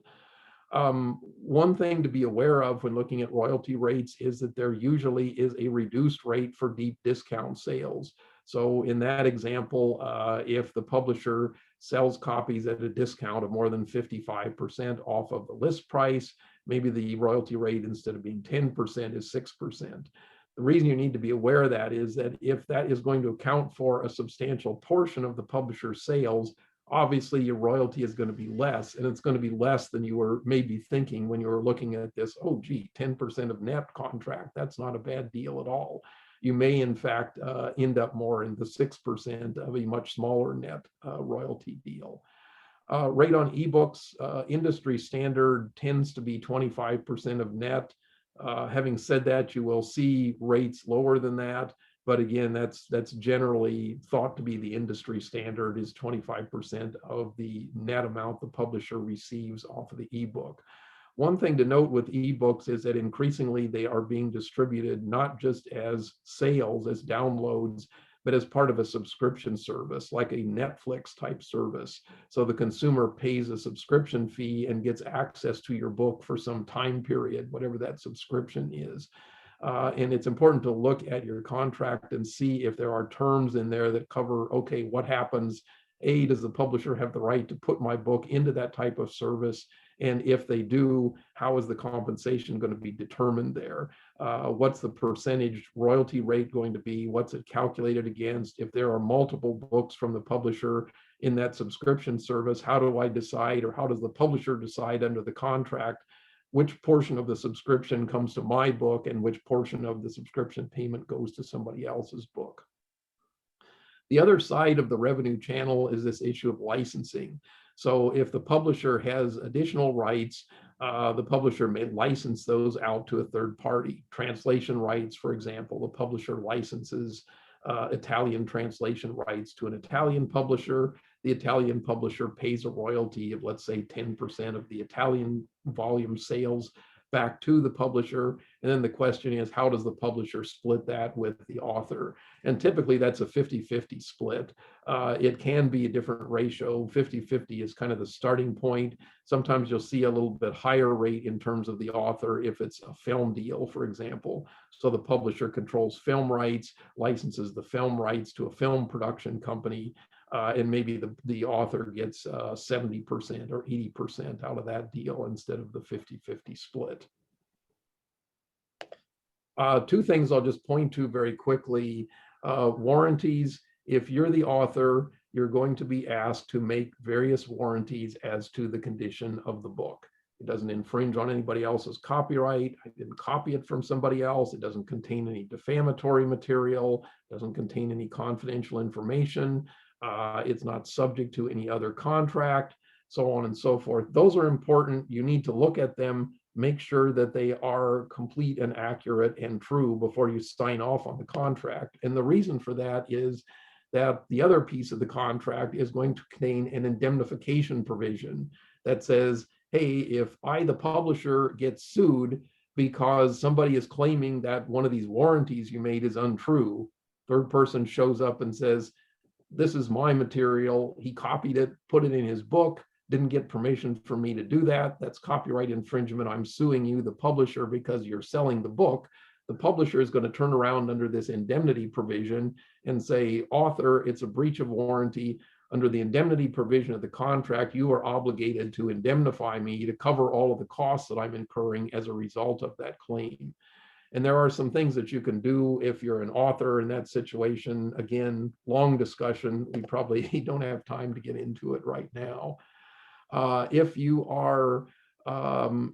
One thing to be aware of when looking at royalty rates is that there usually is a reduced rate for deep discount sales. So in that example, if the publisher sells copies at a discount of more than 55% off of the list price, maybe the royalty rate, instead of being 10%, is 6%. The reason you need to be aware of that is that if that is going to account for a substantial portion of the publisher's sales, obviously your royalty is going to be less, and it's going to be less than you were maybe thinking when you were looking at this. Oh, gee, 10% of net contract, that's not a bad deal at all. You may, in fact, end up more in the 6% of a much smaller net royalty deal. Rate on ebooks, industry standard tends to be 25% of net. Having said that, you will see rates lower than that. But again, that's generally thought to be the industry standard, is 25% of the net amount the publisher receives off of the ebook. One thing to note with ebooks is that increasingly they are being distributed not just as sales, as downloads, but as part of a subscription service, like a Netflix type service. So the consumer pays a subscription fee and gets access to your book for some time period, whatever that subscription is. And it's important to look at your contract and see if there are terms in there that cover, okay, what happens? A, does the publisher have the right to put my book into that type of service? And if they do, how is the compensation going to be determined there? What's the percentage royalty rate going to be? What's it calculated against? If there are multiple books from the publisher in that subscription service, how do I decide, or how does the publisher decide under the contract which portion of the subscription comes to my book and which portion of the subscription payment goes to somebody else's book? The other side of the revenue channel is this issue of licensing. So if the publisher has additional rights, the publisher may license those out to a third party. Translation rights, for example, the publisher licenses Italian translation rights to an Italian publisher. The Italian publisher pays a royalty of, let's say, 10% of the Italian volume sales back to the publisher. And then the question is, how does the publisher split that with the author? And typically that's a 50-50 split. It can be a different ratio. 50-50 is kind of the starting point. Sometimes you'll see a little bit higher rate in terms of the author if it's a film deal, for example. So the publisher controls film rights, licenses the film rights to a film production company, and maybe the author gets 70% or 80% out of that deal instead of the 50-50 split. Two things I'll just point to very quickly. Warranties. If you're the author, you're going to be asked to make various warranties as to the condition of the book. It doesn't infringe on anybody else's copyright. I didn't copy it from somebody else. It doesn't contain any defamatory material, doesn't contain any confidential information. It's not subject to any other contract, so on and so forth. Those are important. You need to look at them, make sure that they are complete and accurate and true before you sign off on the contract. And the reason for that is that the other piece of the contract is going to contain an indemnification provision that says, hey, if I, the publisher, get sued because somebody is claiming that one of these warranties you made is untrue, third person shows up and says, this is my material, he copied it, put it in his book, didn't get permission from me to do that, that's copyright infringement, I'm suing you, the publisher, because you're selling the book. The publisher is going to turn around under this indemnity provision and say, author, it's a breach of warranty. Under the indemnity provision of the contract, you are obligated to indemnify me to cover all of the costs that I'm incurring as a result of that claim. And there are some things that you can do if you're an author in that situation. Again, long discussion. We probably don't have time to get into it right now. If you are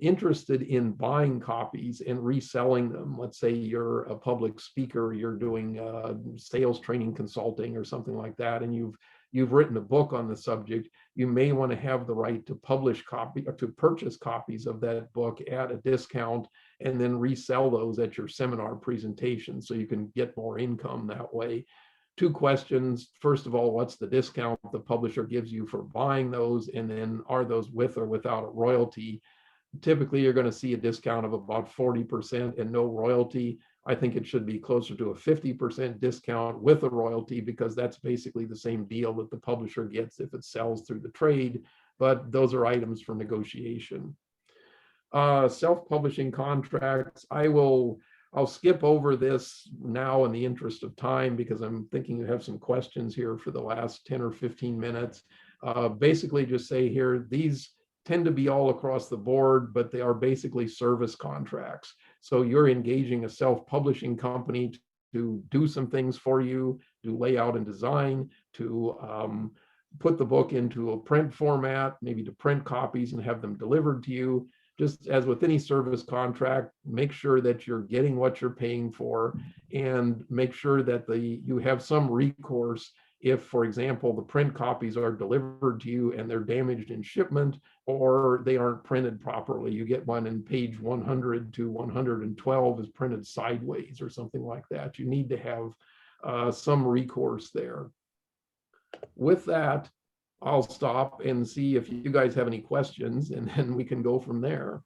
interested in buying copies and reselling them, let's say you're a public speaker, you're doing sales training consulting or something like that, and you've written a book on the subject, you may want to have the right to publish copy or to purchase copies of that book at a discount and then resell those at your seminar presentation so you can get more income that way. Two questions. First of all, what's the discount the publisher gives you for buying those? And then are those with or without a royalty? Typically, you're going to see a discount of about 40% and no royalty. I think it should be closer to a 50% discount with a royalty, because that's basically the same deal that the publisher gets if it sells through the trade, but those are items for negotiation. Self-publishing contracts, I'll skip over this now in the interest of time, because I'm thinking you have some questions here for the last 10 or 15 minutes. Basically just say here, these tend to be all across the board, but they are basically service contracts. So you're engaging a self-publishing company to do some things for you, do layout and design, to put the book into a print format, maybe to print copies and have them delivered to you. Just as with any service contract, make sure that you're getting what you're paying for, and make sure that you have some recourse if, for example, the print copies are delivered to you and they're damaged in shipment, or they aren't printed properly. You get one and page 100 to 112 is printed sideways or something like that. You need to have some recourse there. With that, I'll stop and see if you guys have any questions, and then we can go from there.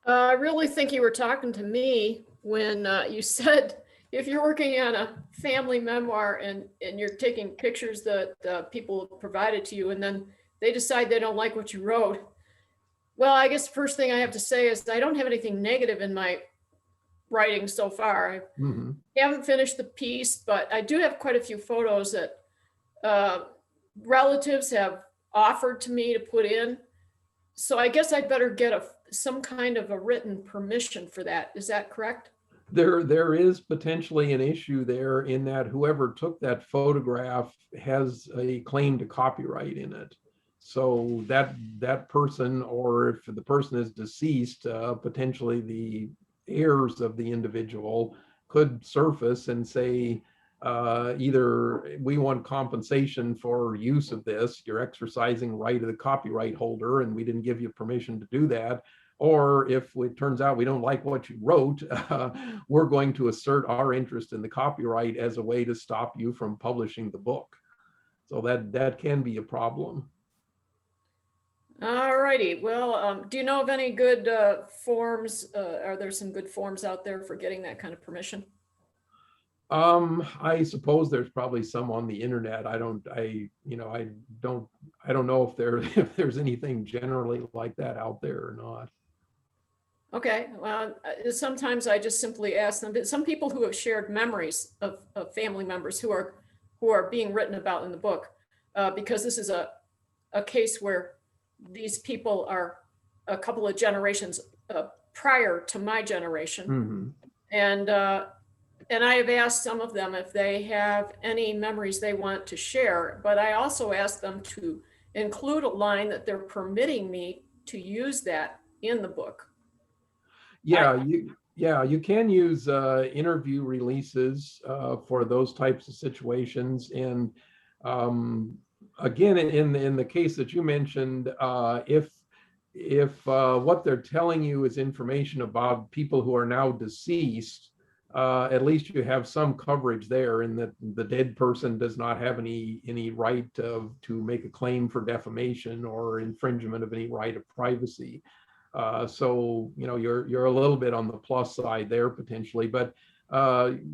I really think you were talking to me when you said if you're working on a family memoir and you're taking pictures that people provided to you, and then they decide they don't like what you wrote. Well, I guess the first thing I have to say is I don't have anything negative in my writing so far. I haven't finished the piece, but I do have quite a few photos that relatives have offered to me to put in. So I guess I'd better get some kind of a written permission for that. Is that correct? There is potentially an issue there in that whoever took that photograph has a claim to copyright in it. So that person, or if the person is deceased, potentially the heirs of the individual could surface and say, either we want compensation for use of this, you're exercising right of the copyright holder and we didn't give you permission to do that, or if it turns out we don't like what you wrote, we're going to assert our interest in the copyright as a way to stop you from publishing the book. So that can be a problem. All righty. Well, do you know of any good forms? Are there some good forms out there for getting that kind of permission? I suppose there's probably some on the internet. I don't know if there's anything generally like that out there or not. Okay. Well, sometimes I just simply ask them. Some people who have shared memories of family members who are being written about in the book, because this is a case where these people are a couple of generations prior to my generation, and I have asked some of them if they have any memories they want to share, but I also asked them to include a line that they're permitting me to use that in the book. Yeah, you can use interview releases for those types of situations. And again, in the case that you mentioned, if what they're telling you is information about people who are now deceased, at least you have some coverage there, in that the dead person does not have any right to make a claim for defamation or infringement of any right of privacy. So you're a little bit on the plus side there potentially, but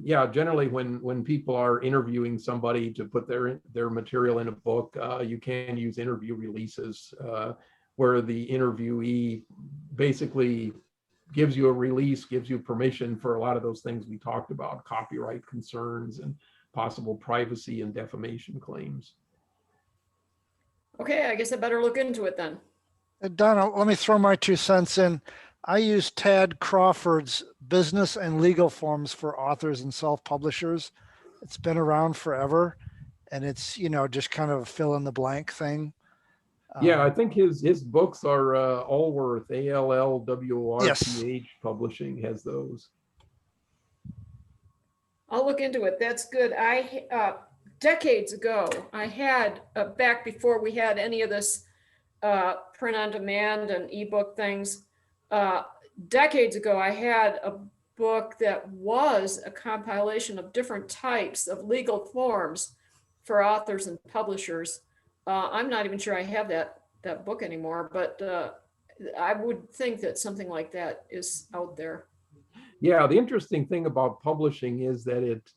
yeah, generally when people are interviewing somebody to put their material in a book, you can use interview releases where the interviewee basically gives you a release, gives you permission for a lot of those things we talked about, copyright concerns and possible privacy and defamation claims. Okay, I guess I better look into it then. Donna, let me throw my 2 cents in. I use Tad Crawford's business and legal forms for authors and self-publishers. It's been around forever, and it's, just kind of a fill in the blank thing. Yeah, I think his books are Allworth, ALLWORTH Yes. Publishing has those. I'll look into it. That's good. Decades ago, I had, back before we had any of this print on demand and ebook things, decades ago, I had a book that was a compilation of different types of legal forms for authors and publishers. I'm not even sure I have that book anymore, but I would think that something like that is out there. Yeah, the interesting thing about publishing is that it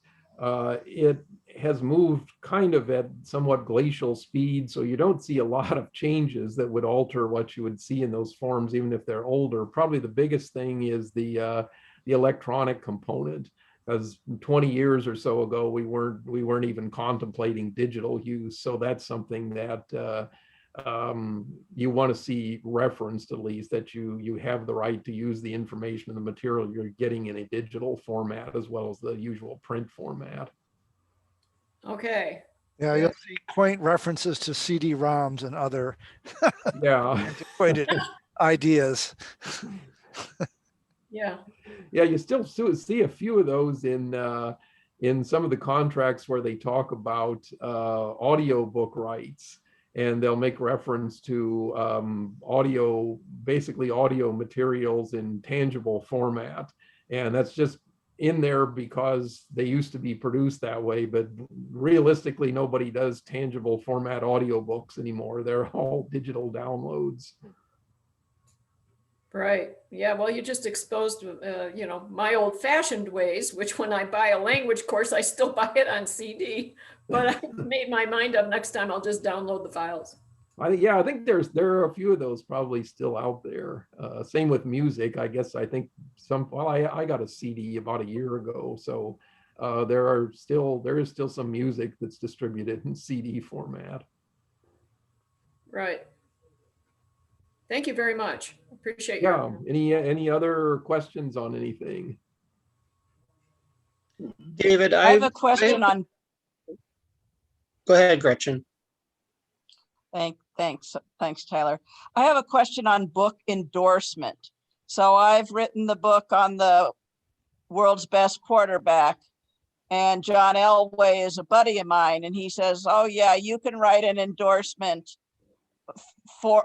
has moved kind of at somewhat glacial speed, so you don't see a lot of changes that would alter what you would see in those forms, even if they're older. Probably the biggest thing is the electronic component, because 20 years or so ago we weren't even contemplating digital use. So that's something that you want to see referenced, at least, that you have the right to use the information and the material you're getting in a digital format as well as the usual print format. Okay. Yeah, Yeah. you'll see quaint references to CD-ROMs and other Yeah. antiquated ideas. Yeah. Yeah, you still see a few of those in some of the contracts where they talk about audiobook rights, and they'll make reference to basically audio materials in tangible format, and that's just in there because they used to be produced that way. But realistically, nobody does tangible format audiobooks anymore. They're all digital downloads. Right. Yeah. Well, you just exposed, my old fashioned ways, which when I buy a language course, I still buy it on CD, but I made my mind up. Next time I'll just download the files. I think there are a few of those probably still out there. Same with music. I guess I think I got a CD about a year ago, so there is still some music that's distributed in CD format. Right. Thank you very much. Appreciate Yeah. your. Any other questions on anything? David, I have a question on, go ahead, Gretchen. thanks, Tyler. I have a question on book endorsement. So I've written the book on the world's best quarterback, and John Elway is a buddy of mine, and he says, oh yeah, you can write an endorsement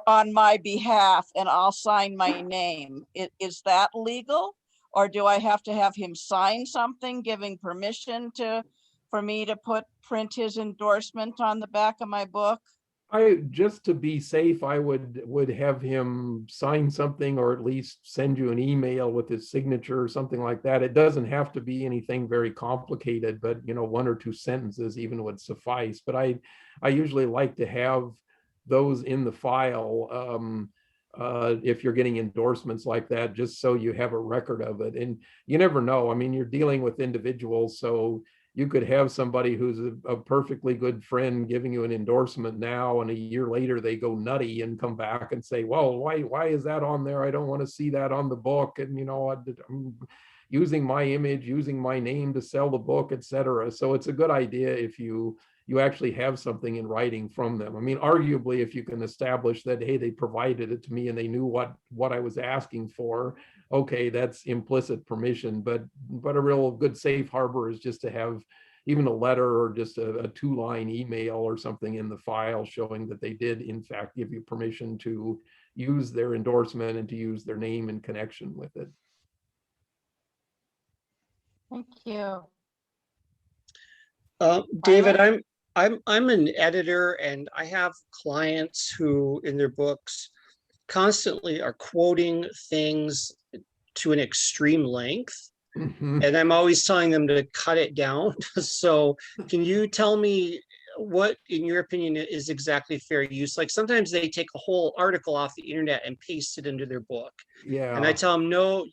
on my behalf and I'll sign my name. Is that legal? Or do I have to have him sign something giving permission for me to print his endorsement on the back of my book? Just to be safe, I would have him sign something, or at least send you an email with his signature or something like that. It doesn't have to be anything very complicated, but one or two sentences even would suffice. But I usually like to have those in the file if you're getting endorsements like that, just so you have a record of it. And you never know. I mean, you're dealing with individuals, so you could have somebody who's a perfectly good friend giving you an endorsement now, and a year later they go nutty and come back and say, well, why is that on there? I don't want to see that on the book. And I'm using my image, using my name to sell the book, etc. So it's a good idea if you actually have something in writing from them. I mean, arguably, if you can establish that, hey, they provided it to me and they knew what I was asking for, okay, that's implicit permission. But a real good safe harbor is just to have even a letter or just a 2-line email or something in the file showing that they did, in fact, give you permission to use their endorsement and to use their name in connection with it. Thank you. David, I'm an editor, and I have clients who in their books constantly are quoting things to an extreme length. Mm-hmm. And I'm always telling them to cut it down. So can you tell me what, in your opinion, is exactly fair use? Like sometimes they take a whole article off the internet and paste it into their book. Yeah. And I tell them, no,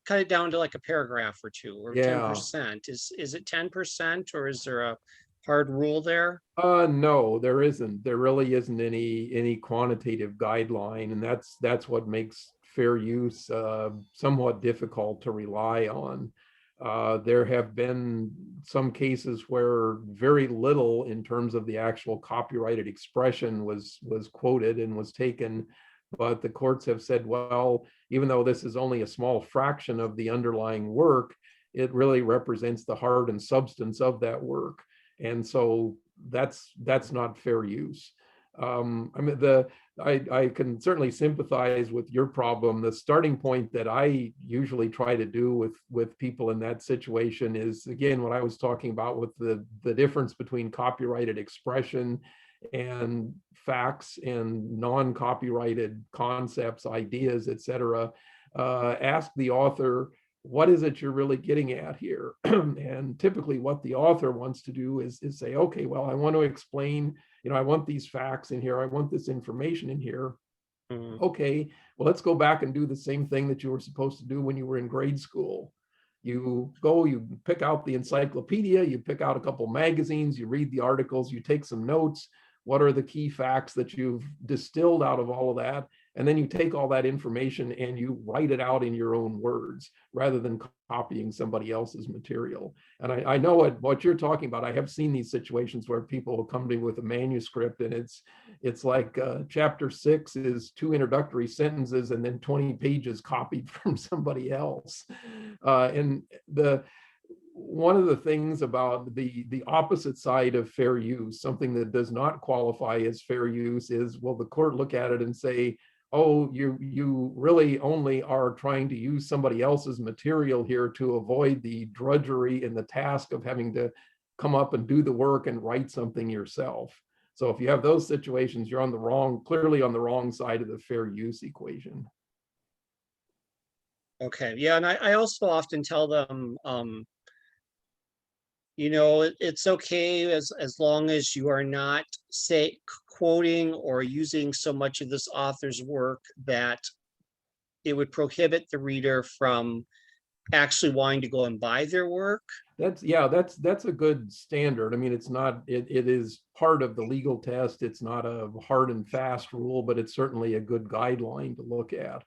cut it down to like a paragraph or two, or Yeah. 10%. Is it 10%, or is there a hard rule there? No, there isn't. There really isn't any quantitative guideline, and that's what makes fair use somewhat difficult to rely on. There have been some cases where very little in terms of the actual copyrighted expression was quoted and was taken, but the courts have said, well, even though this is only a small fraction of the underlying work, it really represents the heart and substance of that work. And so that's not fair use. I mean, I can certainly sympathize with your problem. The starting point that I usually try to do with people in that situation is, again, what I was talking about with the difference between copyrighted expression and facts and non-copyrighted concepts, ideas, etc. Ask the author, what is it you're really getting at here? And typically what the author wants to do is say, okay, well, I want to explain, I want these facts in here. I want this information in here. Mm-hmm. Okay, well, let's go back and do the same thing that you were supposed to do when you were in grade school. You pick out the encyclopedia, you pick out a couple magazines, you read the articles, you take some notes. What are the key facts that you've distilled out of all of that? And then you take all that information and you write it out in your own words rather than copying somebody else's material. And I know what you're talking about. I have seen these situations where people will come to me with a manuscript, and it's like chapter 6 is 2 introductory sentences and then 20 pages copied from somebody else. And one of the things about the opposite side of fair use, something that does not qualify as fair use, is, will the court look at it and say, oh, you really only are trying to use somebody else's material here to avoid the drudgery and the task of having to come up and do the work and write something yourself. So if you have those situations, you're clearly on the wrong side of the fair use equation. Okay, yeah, and I also often tell them, you know, it's okay as long as you are not, say, quoting or using so much of this author's work that it would prohibit the reader from actually wanting to go and buy their work. That's a good standard. I mean, it's not, it is part of the legal test. It's not a hard and fast rule, but it's certainly a good guideline to look at.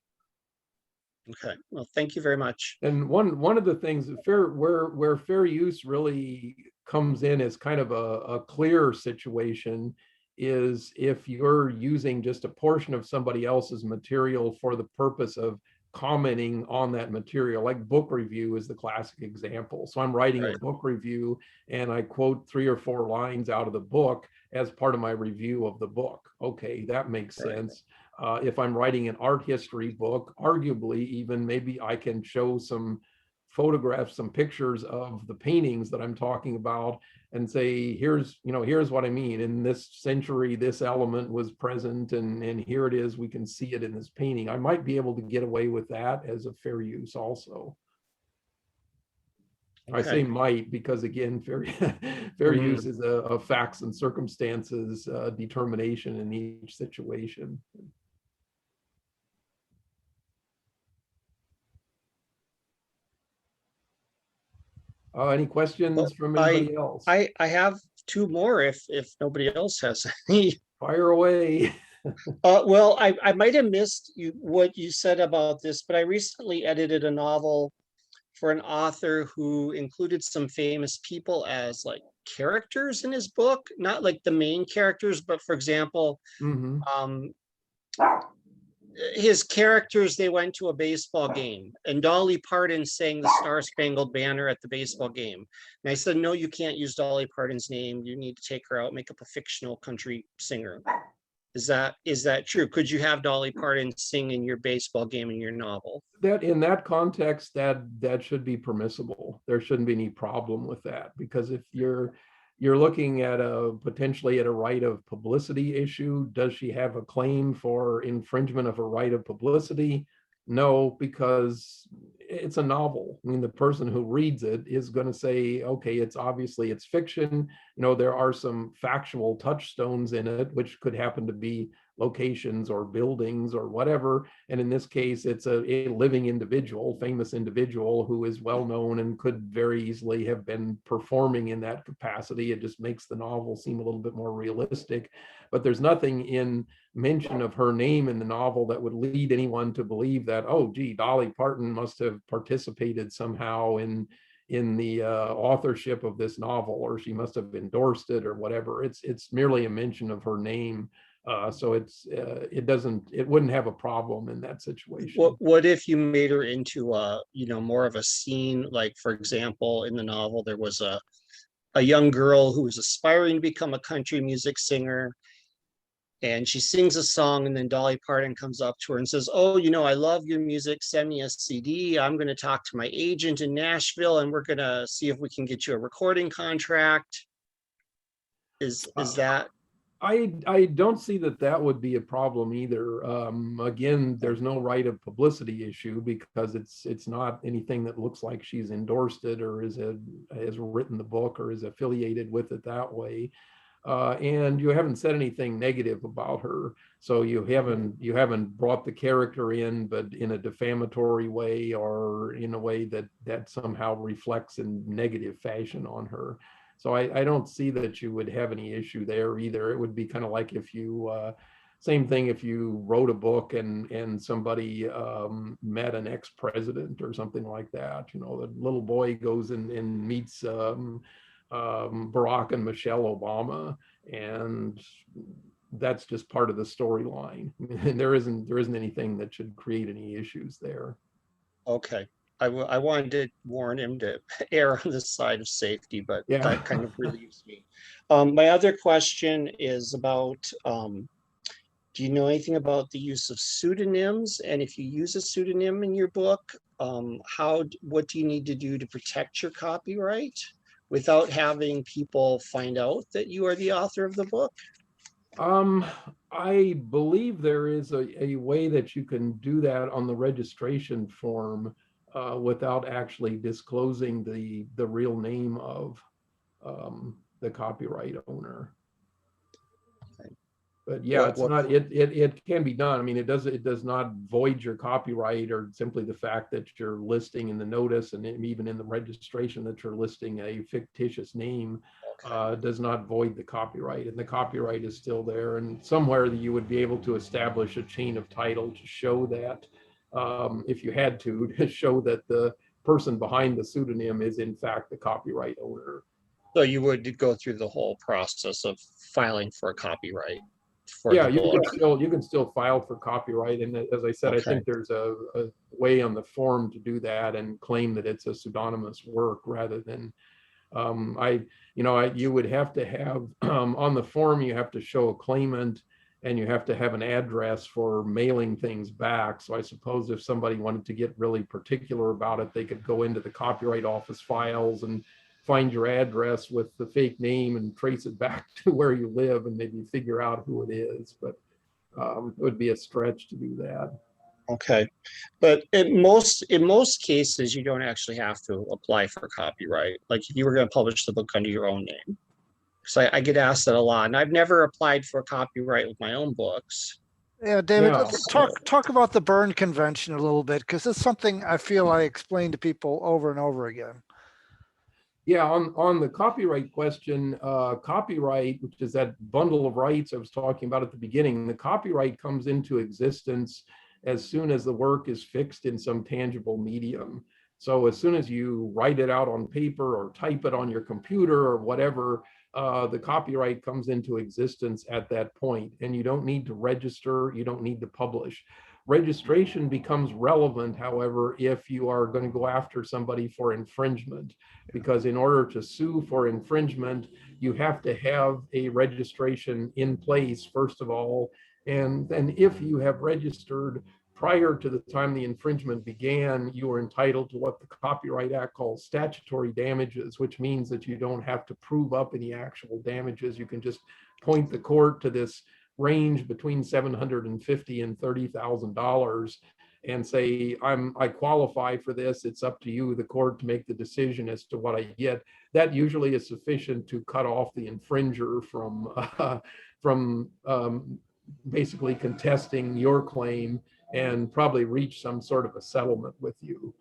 Okay, well, thank you very much. And one of the things where fair use really comes in as kind of a clear situation is if you're using just a portion of somebody else's material for the purpose of commenting on that material. Like book review is the classic example. So I'm writing a book review and I quote 3 or 4 lines out of the book as part of my review of the book. Okay, that makes sense. If I'm writing an art history book, arguably even maybe I can show some photographs, some pictures of the paintings that I'm talking about and say, here's what I mean. In this century, this element was present, and here it is. We can see it in this painting. I might be able to get away with that as a fair use also. Okay. I say might because, again, fair use is a facts and circumstances determination in each situation. Any questions from anybody else? I have 2 more if nobody else has any. Fire away. Well, I might have missed what you said about this, but I recently edited a novel for an author who included some famous people as like characters in his book, not like the main characters, but for example, his characters, they went to a baseball game and Dolly Parton sang the Star Spangled Banner at the baseball game. And I said, no, you can't use Dolly Parton's name. You need to take her out, make up a fictional country singer. Is that true? Could you have Dolly Parton sing in your baseball game in your novel? That in that context, that should be permissible. There shouldn't be any problem with that, because if you're looking at potentially at a right of publicity issue, does she have a claim for infringement of a right of publicity? No, because it's a novel. I mean, the person who reads it is going to say, okay, it's fiction. You know, there are some factual touchstones in it, which could happen to be locations or buildings or whatever. And in this case, it's a living individual, famous individual who is well known and could very easily have been performing in that capacity. It just makes the novel seem a little bit more realistic. But there's nothing in mention of her name in the novel that would lead anyone to believe that, oh, gee, Dolly Parton must have participated somehow in the authorship of this novel, or she must have endorsed it or whatever. It's merely a mention of her name. So it wouldn't have a problem in that situation. What if you made her into more of a scene? Like, for example, in the novel, there was a young girl who was aspiring to become a country music singer. And she sings a song, and then Dolly Parton comes up to her and says, oh, I love your music. Send me a CD. I'm going to talk to my agent in Nashville, and we're going to see if we can get you a recording contract. Is that? I don't see that would be a problem either. Again, there's no right of publicity issue because it's not anything that looks like she's endorsed it or has written the book or is affiliated with it that way. And you haven't said anything negative about her, so you haven't brought the character in, but in a defamatory way or in a way that somehow reflects in negative fashion on her. So I don't see that you would have any issue there either. It would be kind of like if you Same thing if you wrote a book and somebody met an ex-president or something like that. You know, the little boy goes and meets Barack and Michelle Obama, and that's just part of the storyline. And there isn't anything that should create any issues there. Okay. I wanted to warn him to err on the side of safety, but Yeah. that kind of relieves me. My other question is about, do you know anything about the use of pseudonyms? And if you use a pseudonym in your book, what do you need to do to protect your copyright without having people find out that you are the author of the book? I believe there is a way that you can do that on the registration form without actually disclosing the real name of the copyright owner. But yeah, it can be done. I mean, it does not void your copyright, or simply the fact that you're listing in the notice and even in the registration that you're listing a fictitious name does not void the copyright, and the copyright is still there. And somewhere that you would be able to establish a chain of title to show that, if you had to show that the person behind the pseudonym is in fact the copyright owner. So you would go through the whole process of filing for a copyright. Yeah, you can still file for copyright, and as I said, I think there's a way on the form to do that and claim that it's a pseudonymous work rather than you would have to have on the form, you have to show a claimant and you have to have an address for mailing things back. So I suppose if somebody wanted to get really particular about it, they could go into the Copyright Office files and find your address with the fake name and trace it back to where you live and maybe figure out who it is. But it would be a stretch to do that. Okay, but in most cases, you don't actually have to apply for copyright. Like if you were going to publish the book under your own name. So I get asked that a lot, and I've never applied for copyright with my own books. Yeah, David, Yeah. let's talk about the Berne Convention a little bit, because it's something I feel I explain to people over and over again. Yeah, on the copyright question, copyright, which is that bundle of rights I was talking about at the beginning, the copyright comes into existence as soon as the work is fixed in some tangible medium. So as soon as you write it out on paper or type it on your computer or whatever, the copyright comes into existence at that point, and you don't need to register, you don't need to publish. Registration becomes relevant, however, if you are going to go after somebody for infringement, because in order to sue for infringement, you have to have a registration in place, first of all. And then if you have registered prior to the time the infringement began, you are entitled to what the Copyright Act calls statutory damages, which means that you don't have to prove up any actual damages. You can just point the court to this range between $750 and $30,000 and say, I qualify for this. It's up to you, the court, to make the decision as to what I get. That usually is sufficient to cut off the infringer from basically contesting your claim and probably reach some sort of a settlement with you.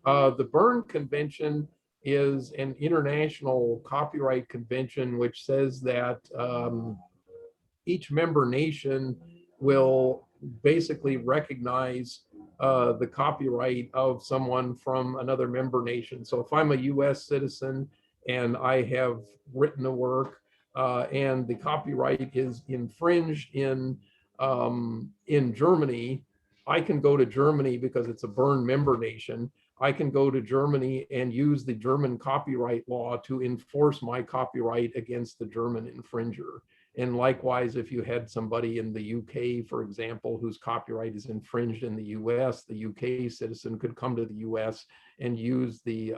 The Berne Convention is an international copyright convention which says that each member nation will basically recognize the copyright of someone from another member nation. So if I'm a US citizen and I have written a work and the copyright is infringed in Germany, I can go to Germany because it's a Berne member nation. I can go to Germany and use the German copyright law to enforce my copyright against the German infringer. And likewise, if you had somebody in the UK, for example, whose copyright is infringed in the US, the UK citizen could come to the US and use the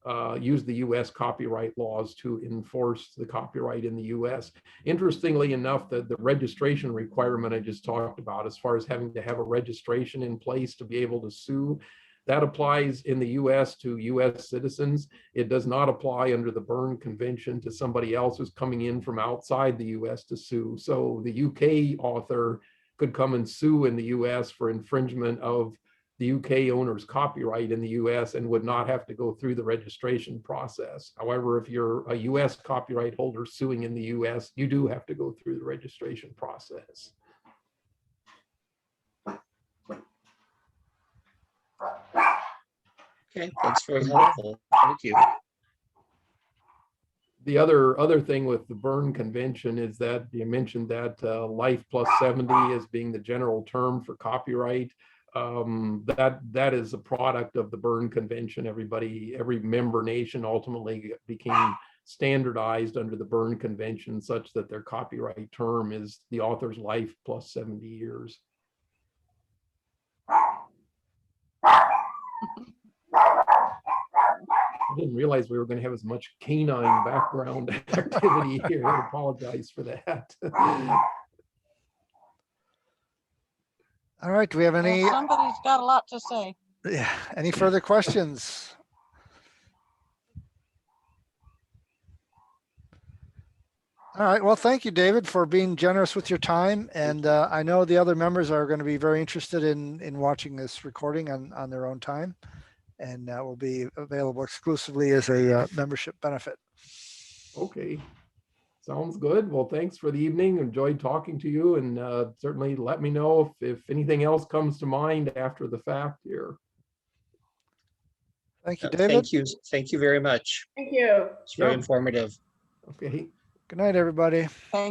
US copyright laws to enforce the copyright in the US. Interestingly enough, the registration requirement I just talked about, as far as having to have a registration in place to be able to sue, that applies in the US to US citizens. It does not apply under the Berne Convention to somebody else who's coming in from outside the US to sue. So the UK author could come and sue in the US for infringement of the UK owner's copyright in the US and would not have to go through the registration process. However, if you're a US copyright holder suing in the US, you do have to go through the registration process. Okay, that's very helpful. Thank you. The other thing with the Berne Convention is that you mentioned that life plus 70 as being the general term for copyright. That is a product of the Berne Convention. Every member nation ultimately became standardized under the Berne Convention such that their copyright term is the author's life plus 70 years. I didn't realize we were going to have as much canine background activity here. I apologize for that. All right, do we have any, Well, somebody's got a lot to say. yeah, any further questions? All right, well, thank you, David, for being generous with your time. And I know the other members are going to be very interested in watching this recording on their own time. And will be available exclusively as a membership benefit. Okay, sounds good. Well, thanks for the evening. Enjoyed talking to you, and certainly let me know if anything else comes to mind after the fact here. Thank you, David. Thank you. Thank you very much. Thank you. It's very Yeah. informative. Okay. Good night, everybody. Thank